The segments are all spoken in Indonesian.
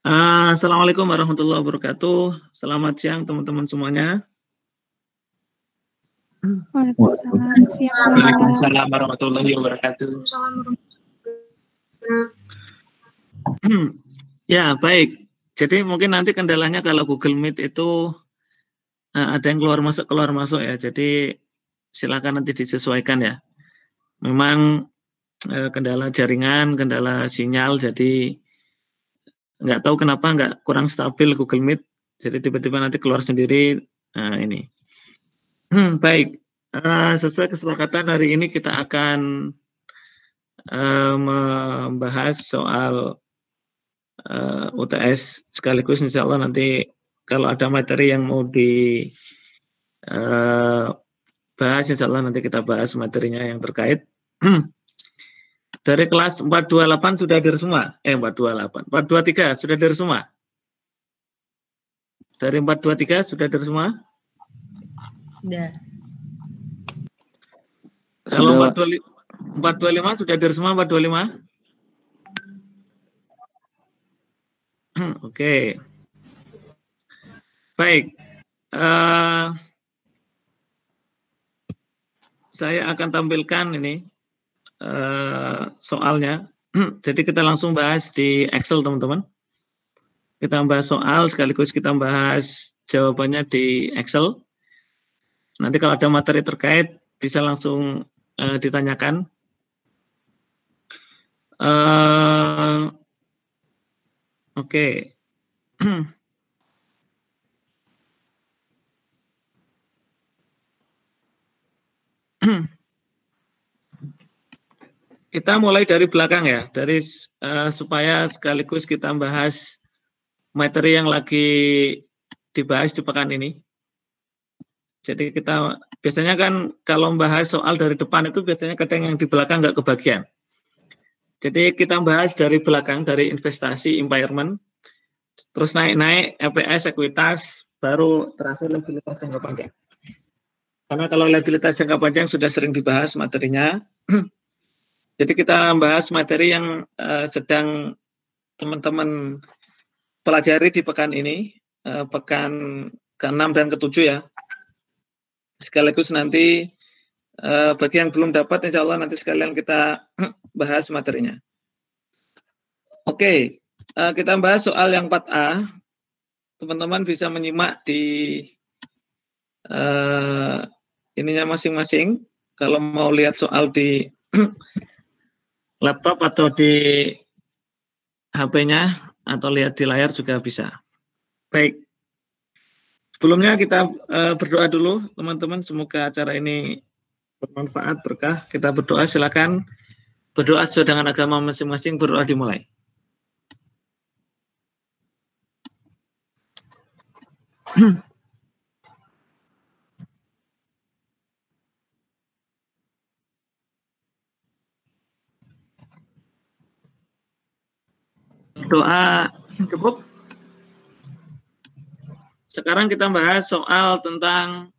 Assalamualaikum warahmatullahi wabarakatuh. Selamat siang teman-teman semuanya. Waalaikumsalam. Siang, Waalaikumsalam warahmatullahi wabarakatuh. Ya, baik. Jadi mungkin nanti kendalanya kalau Google Meet itu ada yang keluar masuk ya. Jadi silakan nanti disesuaikan ya. Memang kendala jaringan, kendala sinyal, jadi nggak tahu kenapa nggak kurang stabil Google Meet. Jadi tiba-tiba nanti keluar sendiri. Ini. Baik. Sesuai kesepakatan hari ini kita akan membahas soal UTS sekaligus insya Allah nanti kalau ada materi yang mau dibahas insya Allah nanti kita bahas materinya yang terkait. Dari kelas 428 sudah hadir semua? 428. 423 sudah hadir semua? Dari 423 sudah hadir semua? Sudah. Kalau 425 sudah hadir semua 425? Oke. Baik. Saya akan tampilkan ini soalnya. Jadi kita langsung bahas di Excel teman-teman. Kita bahas soal sekaligus kita bahas jawabannya di Excel. Nanti kalau ada materi terkait bisa langsung ditanyakan. Oke. Kita mulai dari belakang ya, dari supaya sekaligus kita bahas materi yang lagi dibahas di pekan ini. Jadi kita biasanya kan kalau membahas soal dari depan itu biasanya kadang yang di belakang nggak kebagian. Jadi kita bahas dari belakang, dari investasi, impairment, terus naik-naik, EPS, ekuitas, baru terakhir liabilitas jangka panjang. Karena kalau liabilitas jangka panjang sudah sering dibahas materinya, jadi kita bahas materi yang sedang teman-teman pelajari di pekan ini, pekan ke-6 dan ke-7 ya. Sekaligus nanti bagi yang belum dapat, insya Allah nanti sekalian kita bahas materinya. Oke, kita bahas soal yang 4A. Teman-teman bisa menyimak di ininya masing-masing. Kalau mau lihat soal di laptop atau di HP-nya atau lihat di layar juga bisa. Baik. Sebelumnya kita berdoa dulu teman-teman, semoga acara ini bermanfaat, berkah. Kita berdoa, silakan berdoa sesuai dengan agama masing-masing, berdoa dimulai. Doa cukup. Sekarang kita bahas soal tentang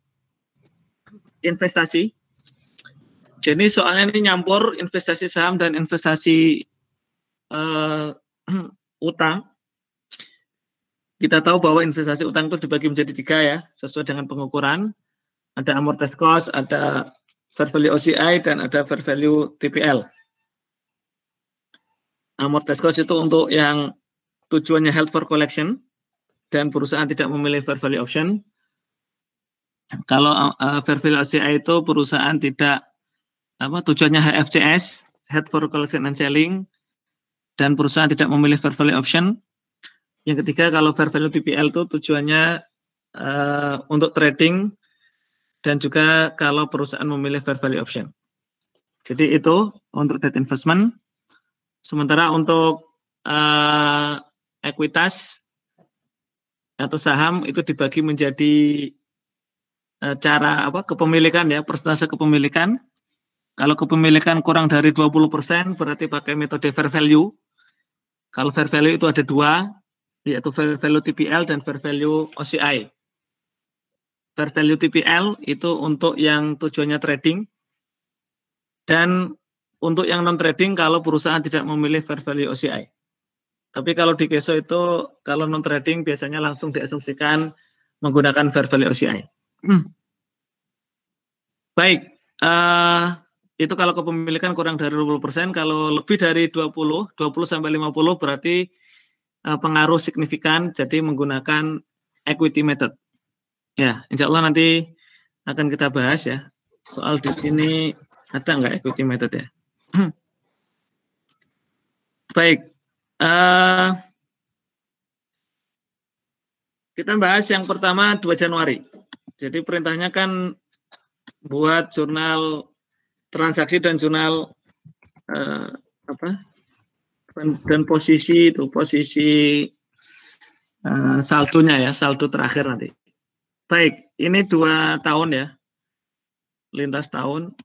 investasi. Jadi soalnya ini nyampur investasi saham dan investasi utang. Kita tahu bahwa investasi utang itu dibagi menjadi 3 ya, sesuai dengan pengukuran. Ada amortized cost, ada fair value OCI, dan ada fair value TPL. Amortized cost itu untuk yang tujuannya held for collection dan perusahaan tidak memilih fair value option. Kalau fair value OCI itu perusahaan tidak tujuannya HFCS, held for collection and selling, dan perusahaan tidak memilih fair value option. Yang ketiga, kalau fair value TPL itu tujuannya untuk trading dan juga kalau perusahaan memilih fair value option. Jadi itu untuk debt investment. Sementara untuk ekuitas atau saham itu dibagi menjadi cara kepemilikan ya, persentase kepemilikan. Kalau kepemilikan kurang dari 20% berarti pakai metode fair value. Kalau fair value itu ada 2, yaitu fair value TPL dan fair value OCI. Fair value TPL itu untuk yang tujuannya trading, dan untuk yang non trading kalau perusahaan tidak memilih fair value OCI. Tapi kalau di Keso itu, kalau non trading biasanya langsung diasumsikan menggunakan fair value OCI. Baik, itu kalau kepemilikan kurang dari 20%, kalau lebih dari 20 sampai 50 berarti pengaruh signifikan, jadi menggunakan equity method. Ya, insya Allah nanti akan kita bahas ya. Soal di sini ada nggak equity method ya? Baik, kita bahas yang pertama 2 Januari. Jadi perintahnya kan buat jurnal transaksi dan jurnal dan posisi itu saldonya ya, saldo terakhir nanti. Baik, ini 2 tahun ya, lintas tahun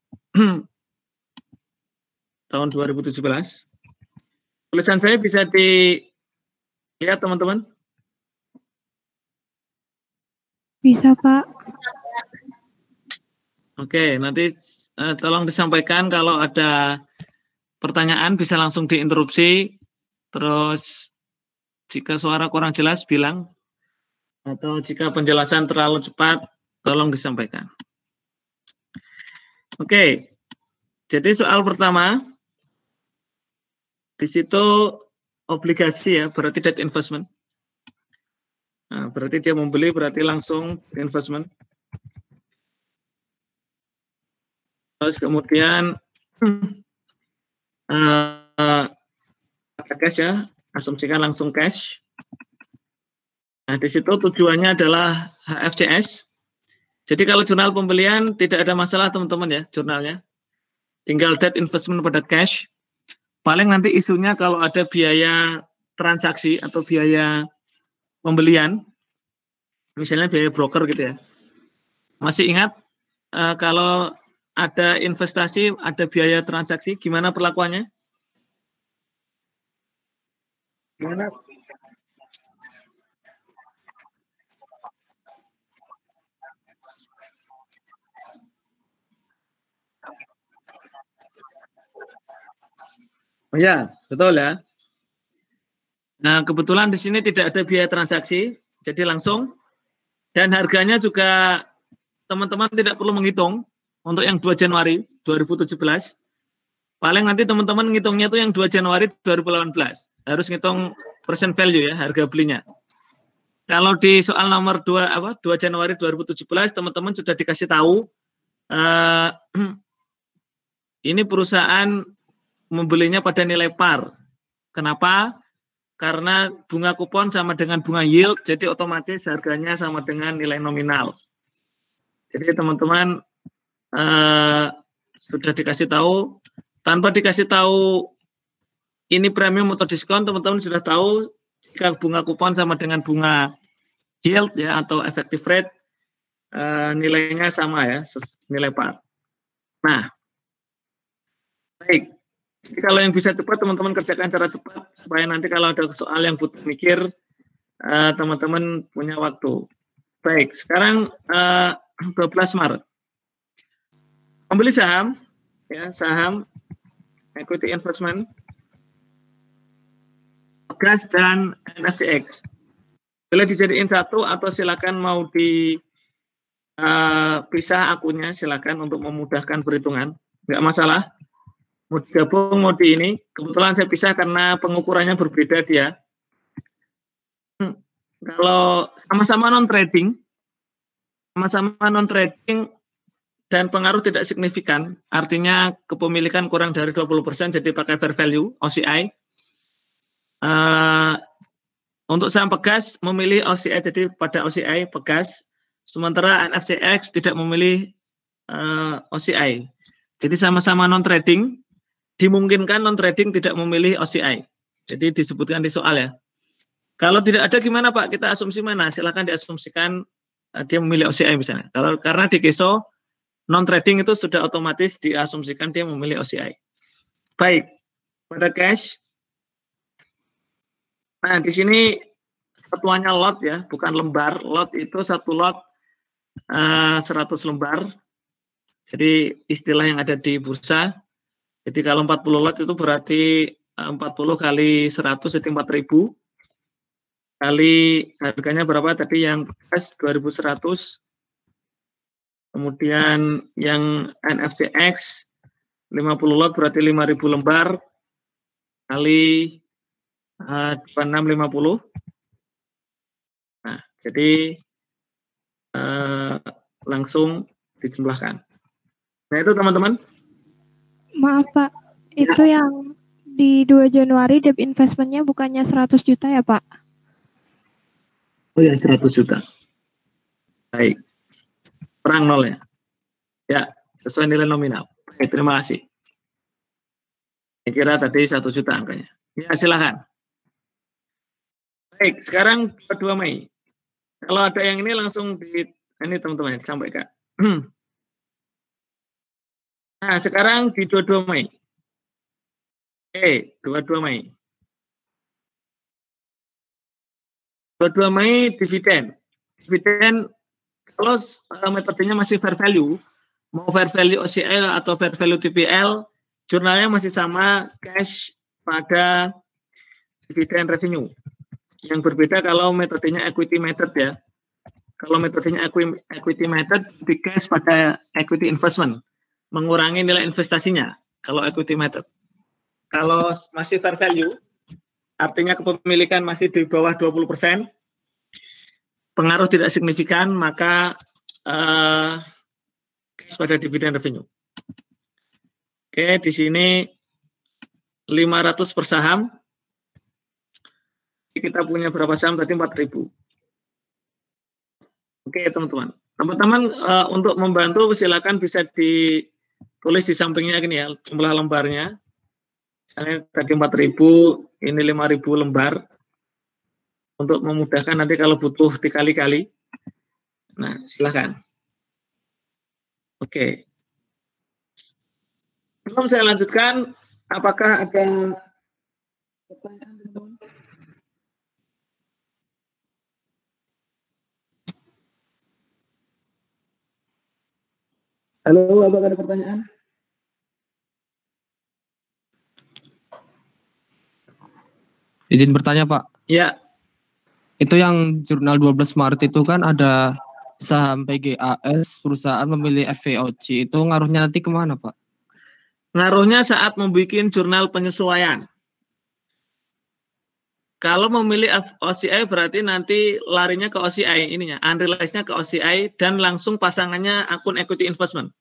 tahun 2017. Tulisan saya bisa dilihat teman-teman? Bisa, Pak. Oke, nanti tolong disampaikan kalau ada pertanyaan bisa langsung diinterupsi. Terus jika suara kurang jelas bilang, atau jika penjelasan terlalu cepat tolong disampaikan. Oke, jadi soal pertama di situ obligasi ya, berarti debt investment. Nah, berarti dia membeli, berarti langsung investment. Terus kemudian cash ya, asumsikan langsung cash. Nah, di situ tujuannya adalah HFCS. Jadi kalau jurnal pembelian tidak ada masalah teman-teman ya, jurnalnya. Tinggal debt investment pada cash. Paling nanti isunya kalau ada biaya transaksi atau biaya pembelian, misalnya biaya broker gitu ya. Masih ingat kalau ada investasi, ada biaya transaksi, gimana perlakuannya? Gimana? Oh ya, betul ya. Nah, kebetulan di sini tidak ada biaya transaksi, jadi langsung. Dan harganya juga teman-teman tidak perlu menghitung untuk yang 2 Januari 2017. Paling nanti teman-teman ngitungnya itu yang 2 Januari 2018. Harus ngitung percent value ya, harga belinya. Kalau di soal nomor 2 Januari 2017 teman-teman sudah dikasih tahu ini perusahaan membelinya pada nilai par. Kenapa? Karena bunga kupon sama dengan bunga yield, jadi otomatis harganya sama dengan nilai nominal. Jadi teman-teman sudah dikasih tahu, tanpa dikasih tahu ini premium atau diskon, teman-teman sudah tahu jika bunga kupon sama dengan bunga yield ya atau effective rate, nilainya sama ya, nilai par. Nah, baik. Jadi kalau yang bisa cepat, teman-teman kerjakan cara cepat, supaya nanti kalau ada soal yang butuh mikir, teman-teman punya waktu. Baik, sekarang 12 Maret. Membeli saham, ya saham, equity investment, gas dan NFTX. Boleh dijadiin satu atau silakan mau dipisah akunnya, silakan untuk memudahkan perhitungan, nggak masalah. Mau digabung, mau di ini. Kebetulan saya pisah karena pengukurannya berbeda dia. Kalau sama-sama non-trading, dan pengaruh tidak signifikan, artinya kepemilikan kurang dari 20%, jadi pakai fair value, OCI. Untuk saham Pegas, memilih OCI, jadi pada OCI Pegas, sementara NFTX tidak memilih OCI. Jadi sama-sama non-trading, dimungkinkan non-trading tidak memilih OCI. Jadi disebutkan di soal ya. Kalau tidak ada gimana Pak? Kita asumsi mana? Silakan diasumsikan dia memilih OCI misalnya. Karena di Keso non-trading itu sudah otomatis diasumsikan dia memilih OCI. Baik, pada cash. Nah di sini satuannya lot ya, bukan lembar. Lot itu satu lot 100 lembar. Jadi istilah yang ada di bursa. Jadi kalau 40 lot itu berarti 40 kali 100 jadi 4.000. Kali harganya berapa tadi yang cash 2.100. Kemudian yang NFTX 50 lot berarti 5.000 lembar kali 2650. Nah, jadi langsung dijumlahkan. Nah, itu teman-teman. Maaf Pak, itu yang di 2 Januari debt investmentnya bukannya 100 juta ya Pak? Oh ya, 100 juta. Baik. Perang nol ya. Ya, sesuai nilai nominal. Baik, terima kasih. Saya kira tadi 1 juta angkanya. Ya, silakan. Baik, sekarang 22 Mei. Kalau ada yang ini langsung ini teman-teman sampaikan. Nah, sekarang di 22 Mei. 22 Mei. 22 Mei dividen. Dividen kalau metodenya masih fair value, mau fair value OCI atau fair value TPL, jurnalnya masih sama cash pada dividen revenue. Yang berbeda kalau metodenya equity method ya. Kalau metodenya equity method di cash pada equity investment, mengurangi nilai investasinya kalau equity method. Kalau masih fair value, artinya kepemilikan masih di bawah 20%, pengaruh tidak signifikan, maka cash pada dividen revenue. Oke, di sini 500 per saham. Kita punya berapa saham tadi? 4.000. Oke, teman-teman. Teman-teman untuk membantu silakan bisa ditulis di sampingnya gini ya, jumlah lembarnya. Misalnya tadi 4.000, ini 5.000 lembar. Untuk memudahkan nanti kalau butuh dikali-kali. Nah, silakan. Oke. Sebelum saya lanjutkan, apakah ada pertanyaan, teman-teman? Halo, apakah ada pertanyaan? Izin bertanya, Pak. Ya. Itu yang jurnal 12 Maret itu kan ada saham PGAS, perusahaan memilih FVOC. Itu ngaruhnya nanti kemana, Pak? Ngaruhnya saat membuat jurnal penyesuaian. Kalau memilih OCI berarti nanti larinya ke OCI, ininya, unrealized-nya ke OCI dan langsung pasangannya akun equity investment.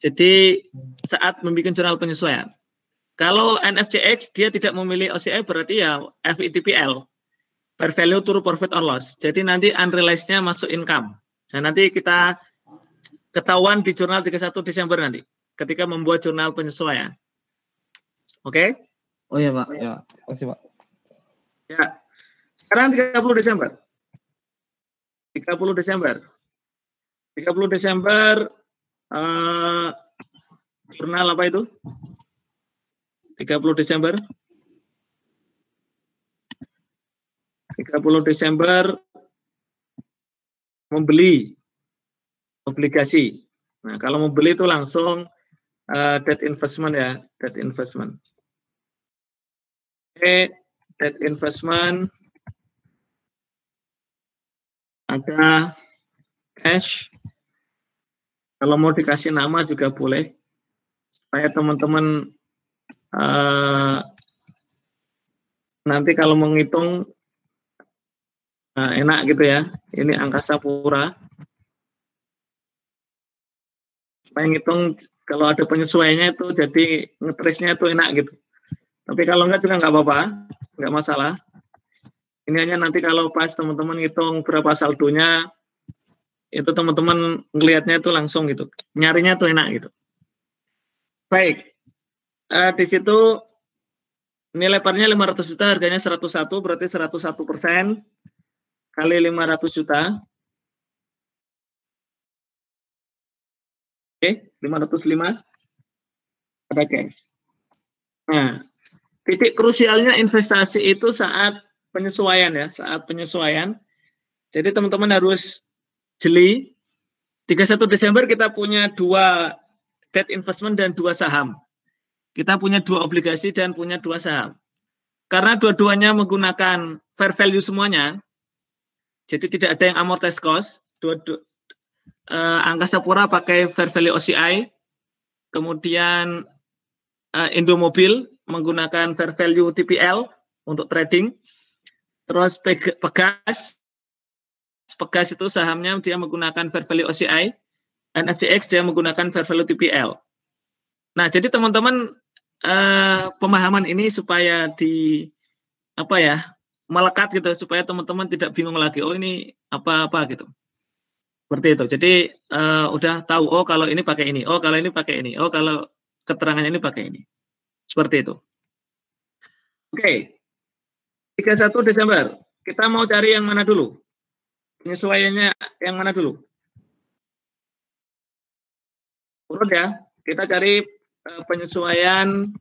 Jadi saat membuat jurnal penyesuaian. Kalau NFCX dia tidak memilih OCI berarti ya FITPL, fair value through profit or loss. Jadi nanti unrealized-nya masuk income. Nah, nanti kita ketahuan di jurnal 31 Desember nanti ketika membuat jurnal penyesuaian. Oke? Oh iya, Pak. Ya, makasih, Pak. Ya. Sekarang 30 Desember. 30 Desember. 30 Desember jurnal apa itu? 30 Desember. 30 Desember membeli obligasi. Nah, kalau membeli itu langsung debt investment ya, debt investment. Oke, debt investment ada cash. Kalau mau dikasih nama juga boleh, supaya teman-teman nanti kalau menghitung enak gitu ya. Ini Angkasa Pura. Supaya ngitung kalau ada penyesuaiannya itu jadi ngetrace-nya itu enak gitu. Tapi kalau enggak juga enggak apa-apa, enggak masalah. Ini hanya nanti kalau pas teman-teman ngitung berapa saldonya, itu teman-teman ngelihatnya itu langsung gitu. Nyarinya itu enak gitu. Baik. Di situ nilai parnya 500 juta, harganya 101, berarti 101% kali 500 juta. Oke, 505 ada cash. Nah, titik krusialnya investasi itu saat penyesuaian ya, saat penyesuaian. Jadi teman-teman harus jeli. 31 Desember kita punya 2 debt investment dan 2 saham. Kita punya 2 obligasi dan punya 2 saham. Karena dua-duanya menggunakan fair value semuanya, jadi tidak ada yang amortized cost. Angkasa Pura pakai fair value OCI, kemudian Indomobil menggunakan fair value TPL untuk trading. Terus Pegas itu sahamnya dia menggunakan fair value OCI, dan FTX dia menggunakan fair value TPL. Nah, jadi teman-teman pemahaman ini supaya melekat gitu, supaya teman-teman tidak bingung lagi, oh ini apa gitu. Seperti itu. Jadi udah tahu, oh kalau ini pakai ini, oh kalau ini pakai ini, oh kalau keterangannya ini pakai ini. Seperti itu. Oke. 31 Desember. Kita mau cari yang mana dulu? Penyesuaiannya yang mana dulu? Urut ya. Kita cari penyesuaian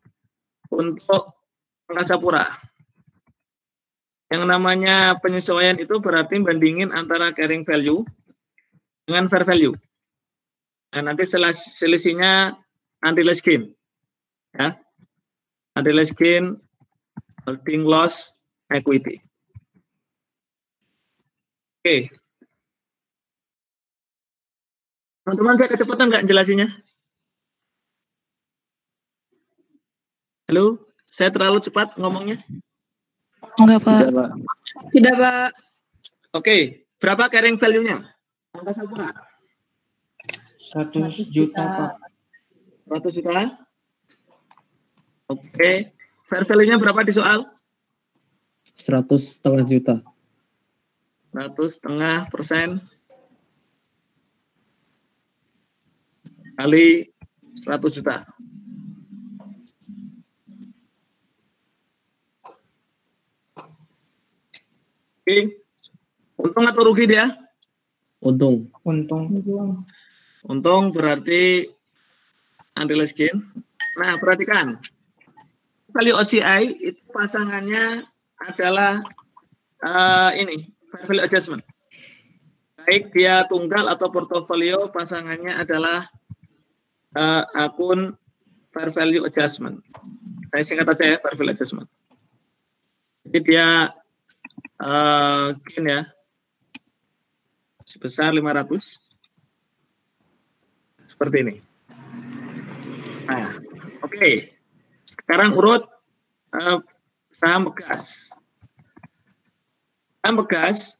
untuk Angkasa Pura. Yang namanya penyesuaian itu berarti bandingin antara carrying value dengan fair value. Nah, nanti selisihnya unrealized gain. Ya. Unrealized gain, holding loss, equity. Oke. Teman-teman, saya kecepatan nggak jelasinnya? Halo, saya terlalu cepat ngomongnya? Enggak, Pak. Tidak, Pak. Oke, berapa carrying value-nya? Angkasa Pura? 100 juta, Pak. 100 juta? Oke. Fair value-nya berapa di soal? 100,5 juta. 100,5% kali 100 juta. Oke. Untung atau rugi dia? Untung. Untung berarti unrealized gain. Nah, perhatikan. Value OCI itu pasangannya adalah ini, fair value adjustment. Baik dia tunggal atau portofolio, pasangannya adalah akun fair value adjustment. Saya singkat aja ya, fair value adjustment. Jadi dia gain ya, sebesar 500. Seperti ini. Nah, oke. Sekarang urut saham Pegas. Saham Pegas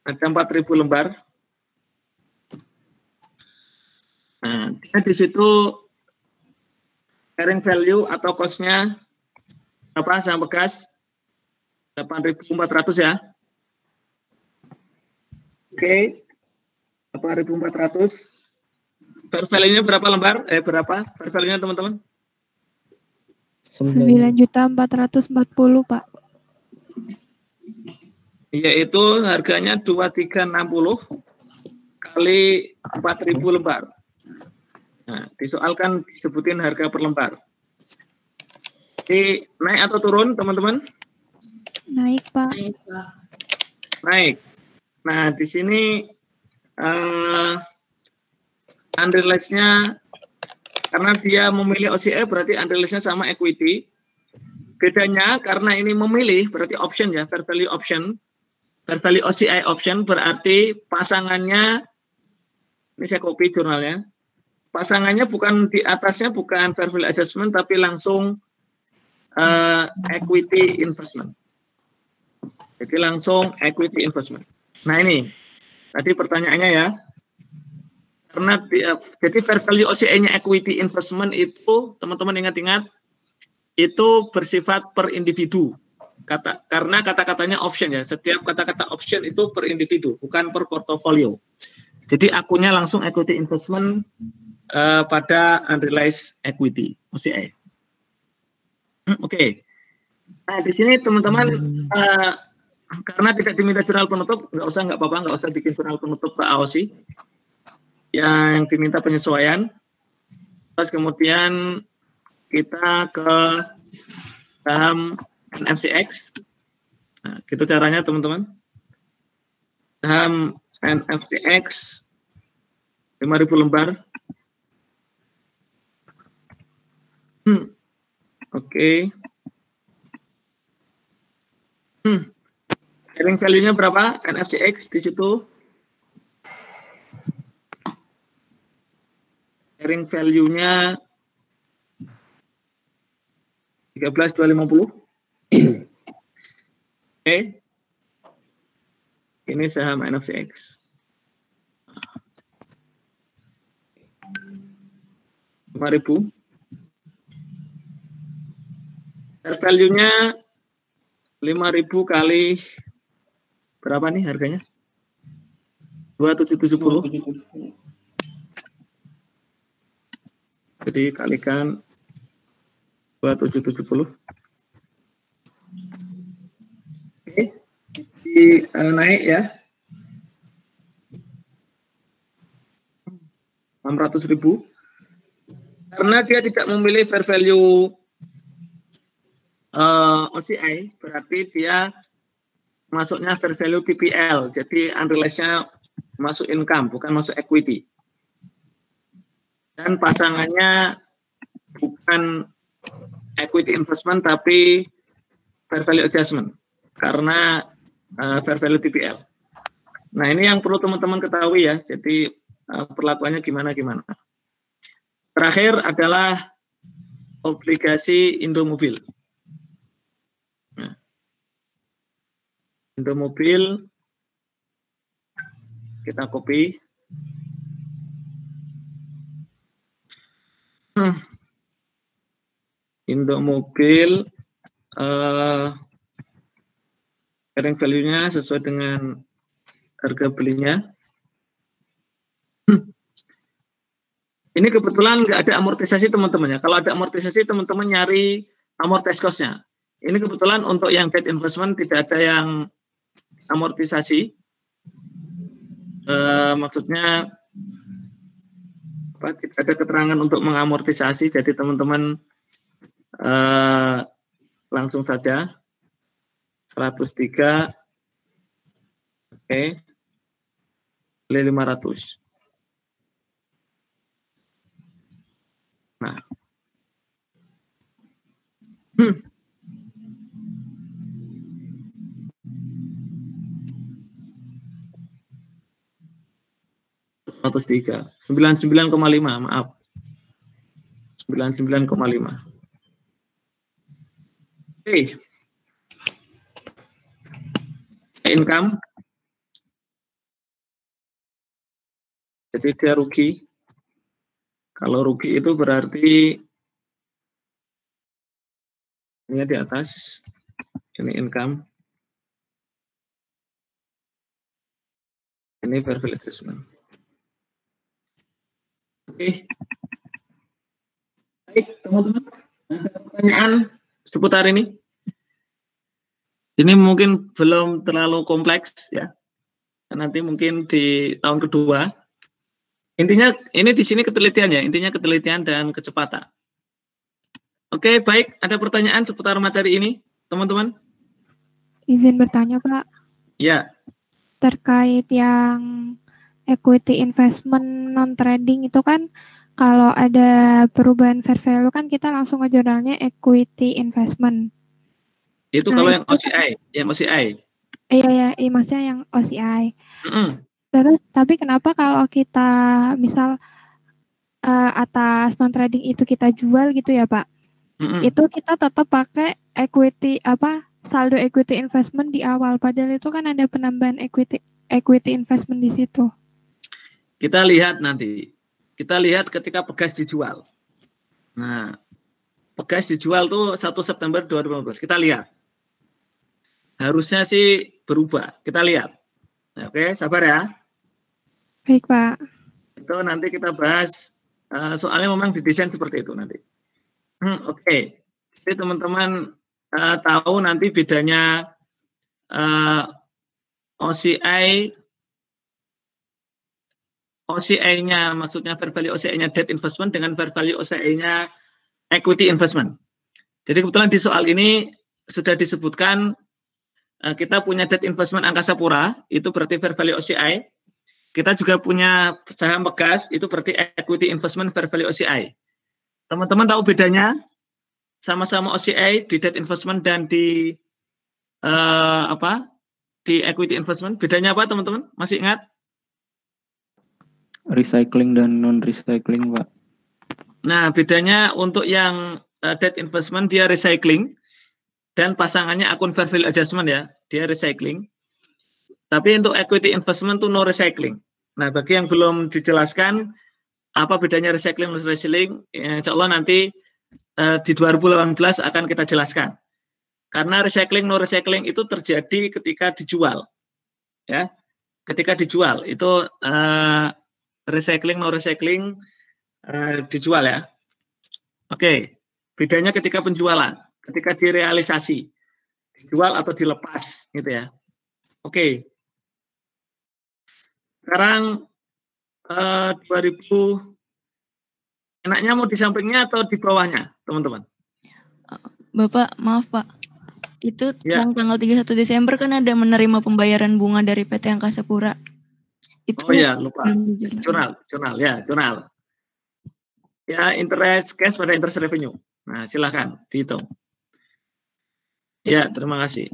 ada 4.000 lembar. Nah, dia di situ carrying value atau cost-nya berapa saham Pegas? 8.400 ya. Oke. 8.400. Fair value-nya berapa lembar? Berapa fair value-nya teman-teman? 9.440.000, Pak. Yaitu harganya 2.360 kali 4.000 lembar. Nah, disoalkan disebutin harga per lembar. Jadi naik atau turun teman-teman? Naik, Pak. Naik. Nah, di sini unrealized-nya karena dia memilih OCI berarti unrealized-nya sama equity. Bedanya karena ini memilih berarti option ya, fair value option. Fair value OCI option berarti pasangannya, ini saya copy jurnalnya. Pasangannya bukan di atasnya bukan fair value adjustment tapi langsung equity investment. Jadi langsung equity investment. Nah ini, tadi pertanyaannya ya. Karena jadi fair value OCI-nya equity investment itu, teman-teman ingat-ingat, itu bersifat per individu. Karena kata-katanya option ya. Setiap kata-kata option itu per individu, bukan per portofolio. Jadi akunnya langsung equity investment pada unrealized equity OCI. Oke. Nah di sini teman-teman karena tidak diminta jurnal penutup, nggak apa-apa, nggak usah bikin jurnal penutup ke AOC. Yang diminta penyesuaian. Terus kemudian kita ke saham NFTX. Nah, gitu caranya teman-teman. Saham NFTX 5.000 lembar. Oke. Carrying value-nya berapa? NFCX di situ. Carrying value-nya 13.250. Oke. Ini saham NFCX. 5.000. Value-nya 5.000 kali berapa nih harganya? 2770. Jadi kalikan 2770. Oke. Naik ya. 600.000. Karena dia tidak memilih fair value OCI, berarti dia masuknya fair value PPL, jadi unrealized-nya masuk income, bukan masuk equity. Dan pasangannya bukan equity investment, tapi fair value adjustment, karena fair value PPL. Nah, ini yang perlu teman-teman ketahui ya, jadi perlakuannya gimana-gimana. Terakhir adalah obligasi Indomobil. Nah, Indomobil kita copy. Indomobil carrying value-nya sesuai dengan harga belinya. Ini kebetulan nggak ada amortisasi teman-teman ya. Kalau ada amortisasi teman-teman nyari amortis cost-nya. Ini kebetulan untuk yang debt investment tidak ada yang amortisasi. Maksudnya tidak ada keterangan untuk mengamortisasi. Jadi teman-teman langsung saja 103. Oke. Beli 500. Nah, Ratus 99,5, maaf, 99,5. Oke, income, jadi dia rugi. Kalau rugi itu berarti ini di atas, ini income, ini fair value adjustment. Oke, baik teman-teman, ada pertanyaan seputar ini? Ini mungkin belum terlalu kompleks ya, nanti mungkin di tahun kedua. Intinya ini di sini ketelitiannya, intinya ketelitian dan kecepatan. Oke, baik. Ada pertanyaan seputar materi ini, teman-teman? Izin bertanya, Pak. Ya. Terkait yang equity investment non trading itu kan kalau ada perubahan fair value kan kita langsung ke jurnalnya equity investment. Itu kalau yang OCI, Iya, maksudnya yang OCI. Terus, tapi kenapa kalau kita misal atas non trading itu kita jual gitu ya Pak? Itu kita tetap pakai equity saldo equity investment di awal, padahal itu kan ada penambahan equity investment di situ. Kita lihat nanti. Kita lihat ketika Pegas dijual. Nah, Pegas dijual tuh 1 September 2015. Kita lihat. Harusnya sih berubah. Kita lihat. Oke, sabar ya. Baik, Pak. Itu nanti kita bahas, soalnya memang didesain seperti itu nanti. Oke. Jadi teman-teman tahu nanti bedanya OCI-nya, maksudnya fair value OCI-nya debt investment dengan fair value OCI-nya equity investment. Jadi kebetulan di soal ini sudah disebutkan kita punya debt investment Angkasa Pura, itu berarti fair value OCI. Kita juga punya saham Pegas, itu berarti equity investment fair value OCI. Teman-teman tahu bedanya? sama-sama OCI di debt investment dan di di equity investment. Bedanya apa teman-teman? Masih ingat? Recycling dan non-recycling, Pak. Nah, bedanya untuk yang debt investment dia recycling dan pasangannya akun fair value adjustment ya, dia recycling. Tapi untuk equity investment itu no recycling. Nah, bagi yang belum dijelaskan apa bedanya recycling dan recycling, insya Allah nanti di 2018 akan kita jelaskan. Karena recycling no recycling itu terjadi ketika dijual, ya. Ketika dijual itu recycling no recycling dijual ya. Oke, bedanya ketika penjualan, ketika direalisasi, dijual atau dilepas, gitu ya. Oke. Sekarang 2000 enaknya mau di sampingnya atau di bawahnya, teman-teman? Bapak, maaf Pak. Itu yang tanggal 31 Desember kan ada menerima pembayaran bunga dari PT Angkasa Pura. Itu Lupa. Jurnal. Ya, interest cash pada interest revenue. Nah, silakan dihitung. Ya, terima kasih.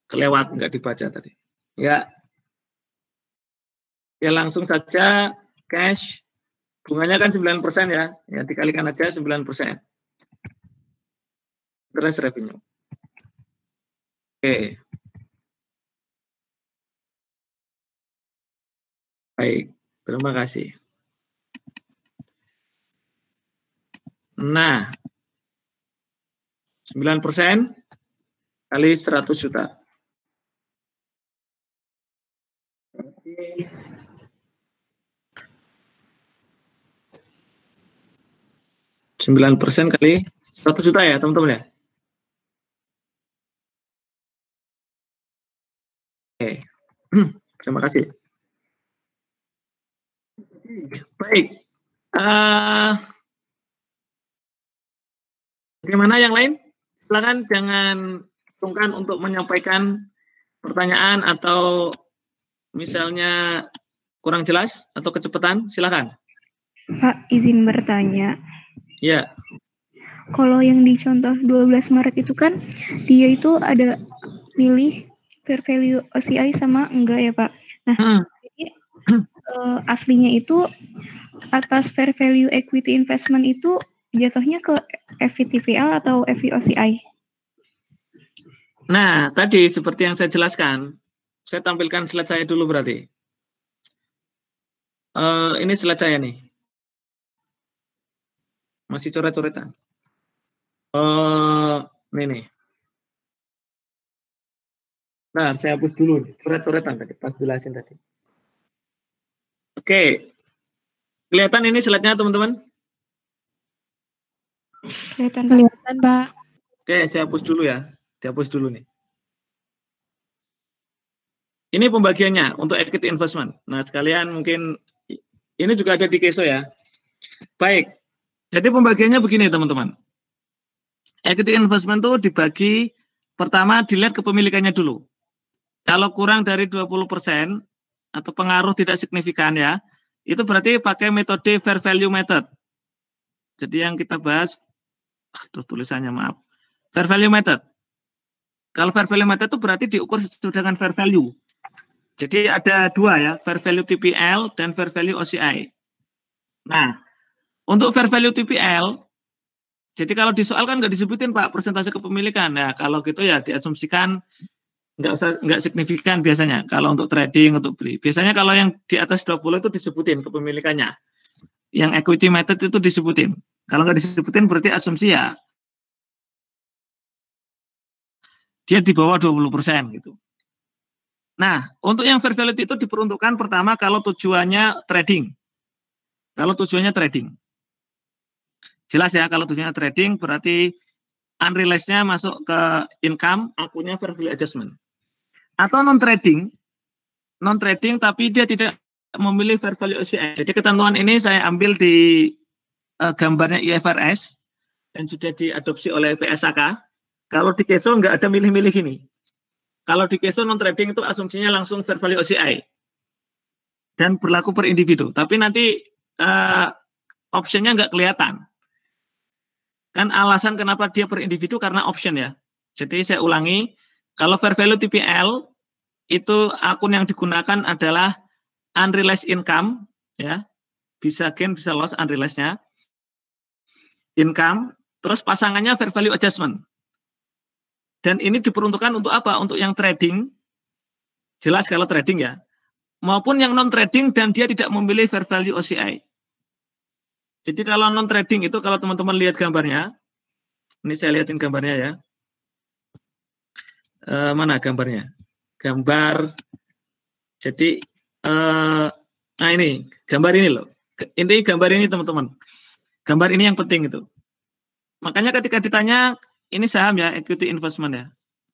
Kelewat, nggak dibaca tadi. Ya, langsung saja cash. Bunganya kan 9% ya. Ya, dikalikan aja 9%. Interest revenue. Oke. Baik, terima kasih. Nah, 9% kali 100 juta. 9% kali 100 juta ya, teman-teman ya. Oke, terima kasih. Baik. Bagaimana yang lain? Silakan jangan sungkan untuk menyampaikan pertanyaan atau misalnya kurang jelas atau kecepatan, silakan. Pak, izin bertanya. Ya. Kalau yang di contoh 12 Maret itu kan dia itu ada pilih fair value OCI sama enggak ya Pak? Nah, jadi aslinya itu atas fair value equity investment itu jatuhnya ke FVTPL atau FVOCI? Nah, tadi seperti yang saya jelaskan, saya tampilkan slide saya dulu berarti. Ini slide saya nih. Masih coret-coretan. Ini nih. Nah, saya hapus dulu. Coret-coretan tadi, pas jelasin tadi. Oke. Kelihatan ini slide-nya, teman-teman? Kelihatan, Pak. Oke, saya hapus dulu ya. Dihapus dulu nih. Ini pembagiannya untuk equity investment. Nah, sekalian mungkin ini juga ada di Keso ya. Baik. Jadi pembagiannya begini, teman-teman. Equity investment itu dibagi, pertama dilihat kepemilikannya dulu. Kalau kurang dari 20% atau pengaruh tidak signifikan ya, itu berarti pakai metode fair value method. Jadi yang kita bahas, tulisannya maaf, fair value method. Kalau fair value method itu berarti diukur sesuai dengan fair value. Jadi ada dua ya, fair value TPL dan fair value OCI. Nah, untuk fair value TPL, jadi kalau di soal kan nggak disebutin Pak persentase kepemilikan. Nah, kalau gitu ya diasumsikan nggak signifikan biasanya. Kalau untuk trading, untuk beli. Biasanya kalau yang di atas 20 itu disebutin kepemilikannya. Yang equity method itu disebutin. Kalau nggak disebutin berarti asumsi ya dia di bawah 20% gitu. Nah, untuk yang fair value itu diperuntukkan pertama kalau tujuannya trading. Kalau tujuannya trading. Jelas ya, kalau tujuannya trading berarti unrealized-nya masuk ke income, akunnya fair value adjustment. Atau non-trading tapi dia tidak memilih fair value OCI. Jadi ketentuan ini saya ambil di gambarnya IFRS dan sudah diadopsi oleh PSAK. Kalau di Keso nggak ada milih-milih ini. Kalau di Keso non-trading itu asumsinya langsung fair value OCI. Dan berlaku per individu. Tapi nanti optionnya nggak kelihatan. Kan alasan kenapa dia per individu karena option ya. Jadi saya ulangi, kalau fair value TPL itu akun yang digunakan adalah unrealized income ya. Bisa gain, bisa loss unrealized-nya. Income, terus pasangannya fair value adjustment. Dan ini diperuntukkan untuk apa? Untuk yang trading. Jelas kalau trading ya. Maupun yang non trading dan dia tidak memilih fair value OCI. Jadi kalau non trading itu kalau teman-teman lihat gambarnya, ini saya lihatin gambarnya ya. Mana gambarnya? Gambar. Jadi nah ini gambar ini loh. Ini gambar ini teman-teman. Gambar ini yang penting itu. Makanya ketika ditanya ini saham ya, equity investment ya,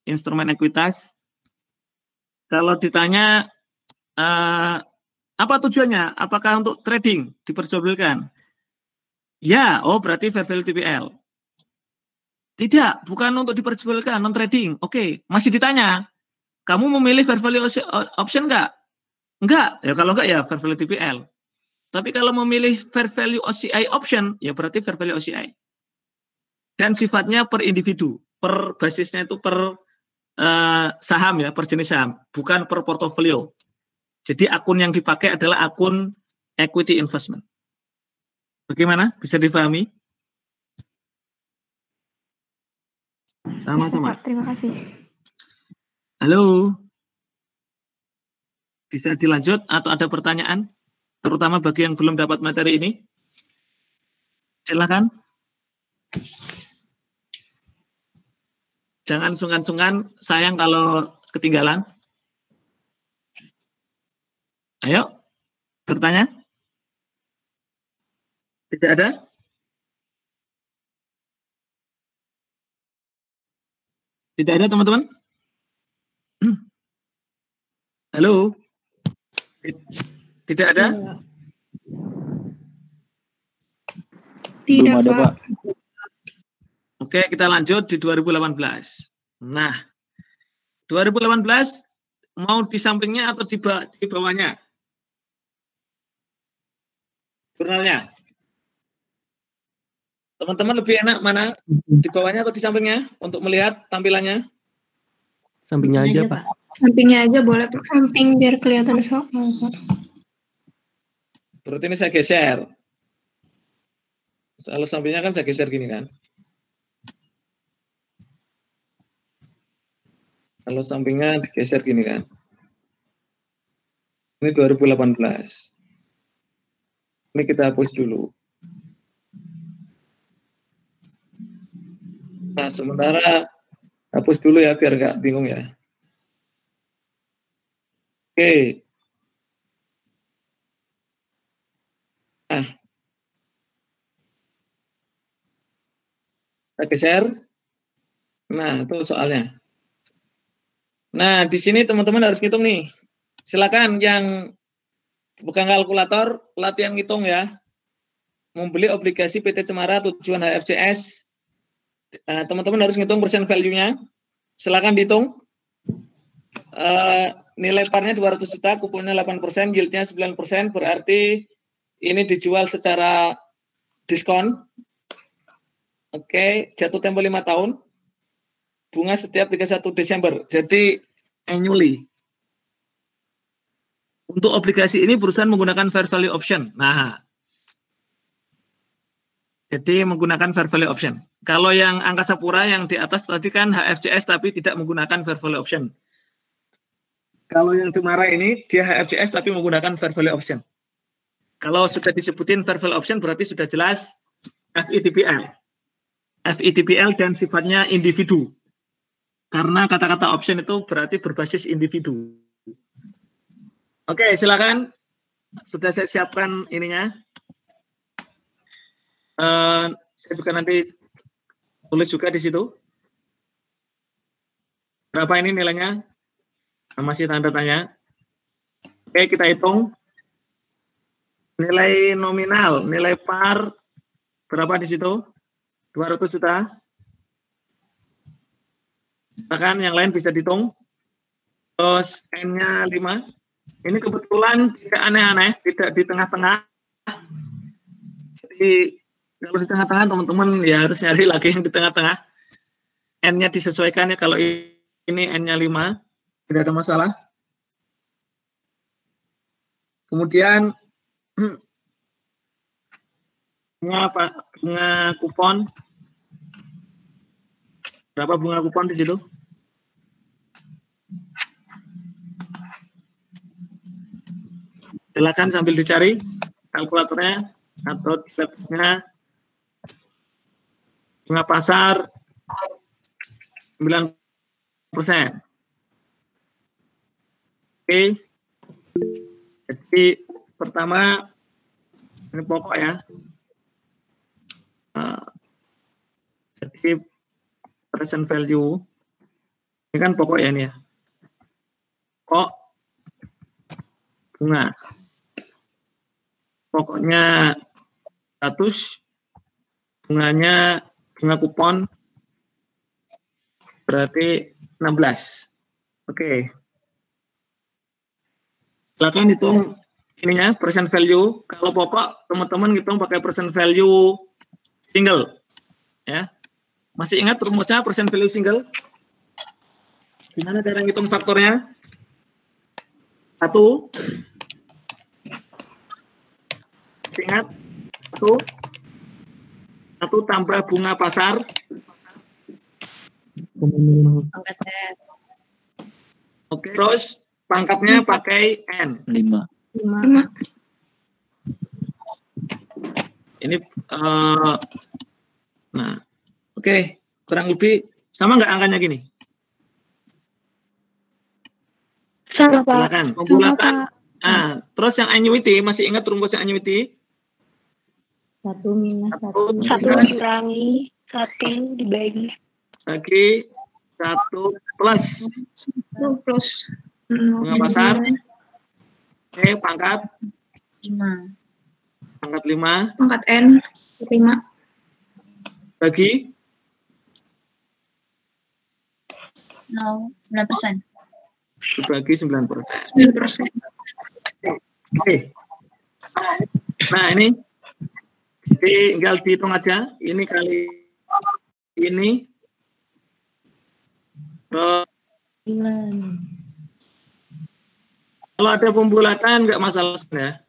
instrumen ekuitas. Kalau ditanya apa tujuannya? Apakah untuk trading diperjualbelikan? Ya, oh berarti fair value TPL. Tidak, bukan untuk diperjualbelikan, non trading. Oke, masih ditanya, kamu memilih fair value option enggak? Enggak, ya kalau enggak ya fair value TPL. Tapi kalau memilih fair value OCI option, ya berarti fair value OCI. Dan sifatnya per individu, per basisnya itu per saham ya, per jenis saham, bukan per portofolio. Jadi akun yang dipakai adalah akun equity investment. Bagaimana? Bisa dipahami? Sama-sama. Terima kasih. Halo. Bisa dilanjut atau ada pertanyaan? Terutama bagi yang belum dapat materi ini. Silakan. Jangan sungkan-sungkan, sayang kalau ketinggalan. Ayo, bertanya. Tidak ada? Tidak ada teman-teman? Halo? Tidak ada? Tidak, Belum ada, Pak. Oke, kita lanjut di 2018. Nah, 2018 mau di sampingnya atau di bawahnya? Jurnalnya. Teman-teman lebih enak mana? Di bawahnya atau di sampingnya untuk melihat tampilannya? Sampingnya aja, Pak. Sampingnya aja boleh, Pak. Samping biar kelihatan sama, Pak. Berarti ini saya geser. Kalau sampingnya kan saya geser gini kan. Kalau sampingnya digeser gini kan. Ini 2018. Ini kita hapus dulu. Nah, sementara hapus dulu ya, biar nggak bingung ya. Oke. Nah. Kita geser. Nah, itu soalnya. Nah, di sini teman-teman harus ngitung nih. Silakan yang bukan kalkulator, latihan ngitung ya. Membeli obligasi PT Cemara tujuan HFCS. Teman-teman harus ngitung persen value-nya. Silakan dihitung. Nilai parnya 200 juta, kuponnya 8%, yieldnya 9%, berarti ini dijual secara diskon. Oke, jatuh tempo 5 tahun. Bunga setiap 31 Desember. Jadi annually. Untuk obligasi ini perusahaan menggunakan fair value option. Nah, jadi menggunakan fair value option. Kalau yang Angkasa Pura yang di atas tadi kan HFCS tapi tidak menggunakan fair value option. Kalau yang Cemara ini dia HFCS tapi menggunakan fair value option. Kalau sudah disebutin fair value option berarti sudah jelas FITPL. FITPL dan sifatnya individu. Karena kata-kata option itu berarti berbasis individu. Oke, silakan. Sudah saya siapkan ininya. Saya juga nanti tulis juga di situ. Berapa ini nilainya? Masih tanda tanya. Oke, kita hitung. Nilai nominal, nilai par berapa di situ? 200 juta. Silakan yang lain bisa dihitung. Terus N-nya 5. Ini kebetulan tidak aneh-aneh, tidak di tengah-tengah. Jadi Kalau di tengah-tengah teman-teman ya harus nyari lagi yang di tengah-tengah. N-nya disesuaikan ya, kalau ini N-nya 5, tidak ada masalah. Kemudian bunga kupon. Berapa bunga kupon di situ? Silakan sambil dicari kalkulatornya atau tabnya. Bunga pasar 9%. Oke. Jadi pertama ini pokok ya. Jadi present value ini kan pokok ya ini ya. Pokok bunga. Pokoknya 100, bunganya bunga kupon berarti 16. Oke. Silakan hitung ininya present value. Kalau pokok teman-teman hitung pakai present value single. Ya. Masih ingat rumusnya present value single? Gimana cara ngitung faktornya? 1. Ingat? 1 tambah bunga pasar. Oke, terus pangkatnya pakai N. 5. Ini, nah, oke, kurang lebih sama nggak angkanya gini? Sama, Pak. Silakan, pembulatan. Nah, terus yang annuity, masih ingat rumus yang annuity? 1 minus 1. 1 dikurangi 1 dibagi. Bagi 1 plus. 1 plus. Bunga pasar. Oke, pangkat. 5. Pangkat 5. Pangkat N 5. Bagi 9%. dibagi 9%. 9%. Oke. Nah, ini tinggal dihitung aja. Ini kali ini. Kalau ada pembulatan nggak masalah ya.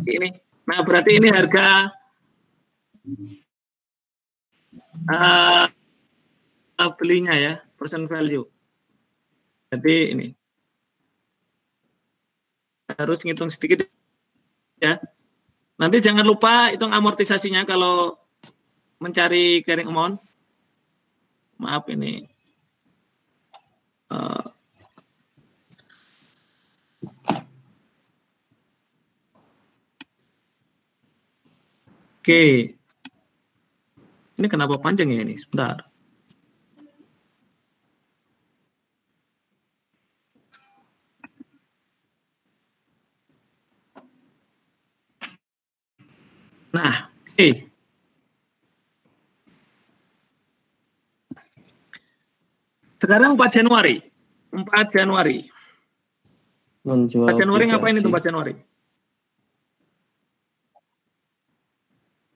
Ini. Nah, berarti ini harga belinya ya, present value. Jadi ini harus ngitung sedikit ya. Nanti jangan lupa hitung amortisasinya kalau mencari carrying amount. Maaf ini. Oke. Ini kenapa panjang ya ini? Sebentar. Nah, oke. Sekarang 4 Januari. 4 Januari. Menjual 4 Januari obligasi. ngapain itu 4 Januari?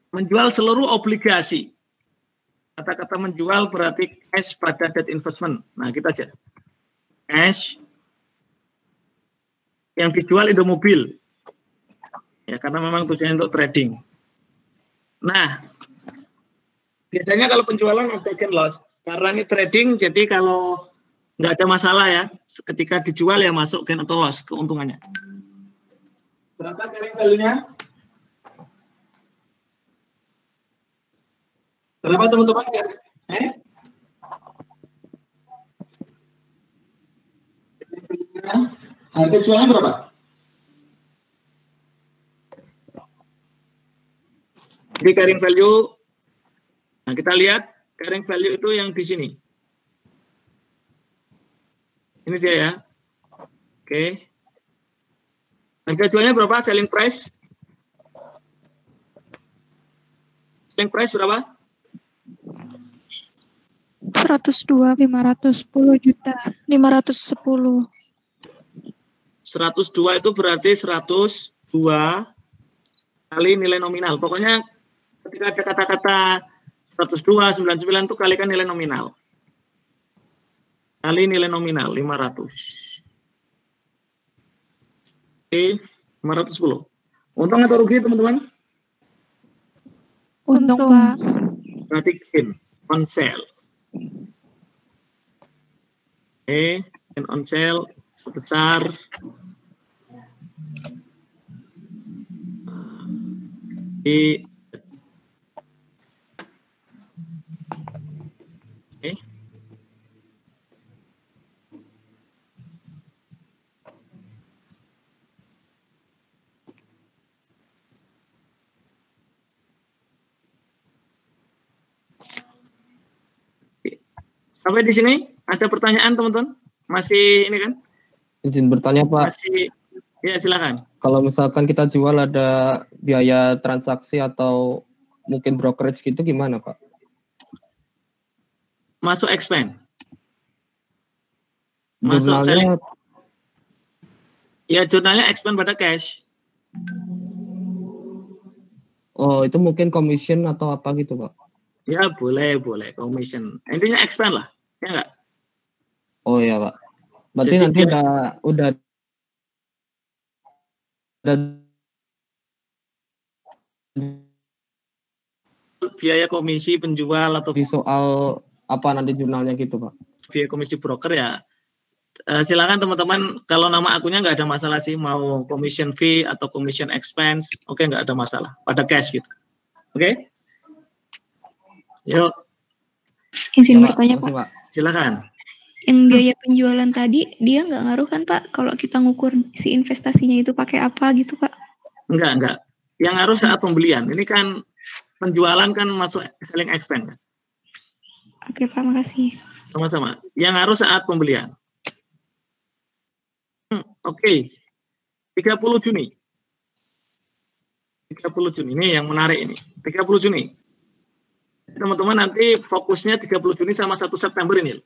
Menjual seluruh obligasi. Kata-kata menjual berarti cash pada debt investment. Nah, kita aja. Cash. Yang dijual itu mobil. Ya, karena memang tujuannya untuk trading. Nah, biasanya kalau penjualan ada gain loss. Karena ini trading, jadi kalau nggak ada masalah ya, ketika dijual ya masuk gain atau loss keuntungannya. Berapa carrying value-nya? Berapa teman-teman? Harga jualnya berapa? Jadi carrying value, nah kita lihat carrying value itu yang di sini. Ini dia ya. Oke. Harga jualnya berapa? Selling price? Selling price berapa? 102, 510 juta, 510. 102 itu berarti 102 kali nilai nominal. Pokoknya ketika ada kata-kata 102, 99 itu kalikan nilai nominal. Kali nilai nominal 500. Oke, 510. Untung atau rugi teman-teman? Untung, Pak. Berarti gain on sale. Oke, gain on sale sebesar di oke. Sampai di sini ada pertanyaan teman-teman? Masih ini kan? Izin bertanya Pak. Masih, ya silakan. Kalau misalkan kita jual ada biaya transaksi atau mungkin brokerage gitu gimana Pak? Masuk expense. Jurnalnya, ya jurnalnya expense pada cash. oh itu mungkin commission atau apa gitu Pak? Ya boleh commission. Intinya expense lah, ya enggak? Oh iya Pak. Berarti Jadi nanti udah biaya komisi penjual atau di soal apa nanti jurnalnya gitu Pak? Biaya komisi broker ya. Silakan teman-teman, kalau nama akunnya nggak ada masalah sih, mau commission fee atau commission expense, oke, nggak ada masalah, pada cash gitu. Oke? Yuk. Izin bertanya Pak. Silakan. Yang biaya penjualan tadi dia nggak ngaruh kan Pak kalau kita ngukur si investasinya itu pakai apa gitu Pak? Enggak. Yang ngaruh saat pembelian. Ini kan penjualan kan masuk selling expense. Oke Pak, makasih. Sama-sama. Yang ngaruh saat pembelian. Oke. 30 Juni. 30 Juni ini yang menarik ini. 30 Juni. Teman-teman nanti fokusnya 30 Juni sama 1 September ini.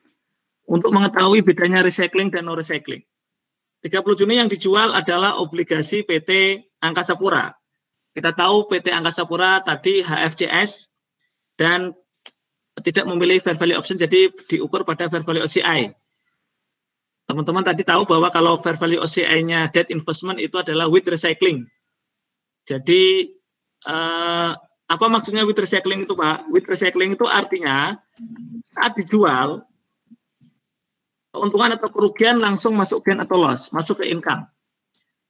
Untuk mengetahui bedanya recycling dan no recycling. 30 Juni yang dijual adalah obligasi PT Angkasa Pura. Kita tahu PT Angkasa Pura tadi HFCS dan tidak memilih fair value option, jadi diukur pada fair value OCI. Teman-teman tadi tahu bahwa kalau fair value OCI-nya debt investment itu adalah with recycling. Jadi apa maksudnya with recycling itu Pak? With recycling itu artinya saat dijual keuntungan atau kerugian langsung masuk gain atau loss, masuk ke income.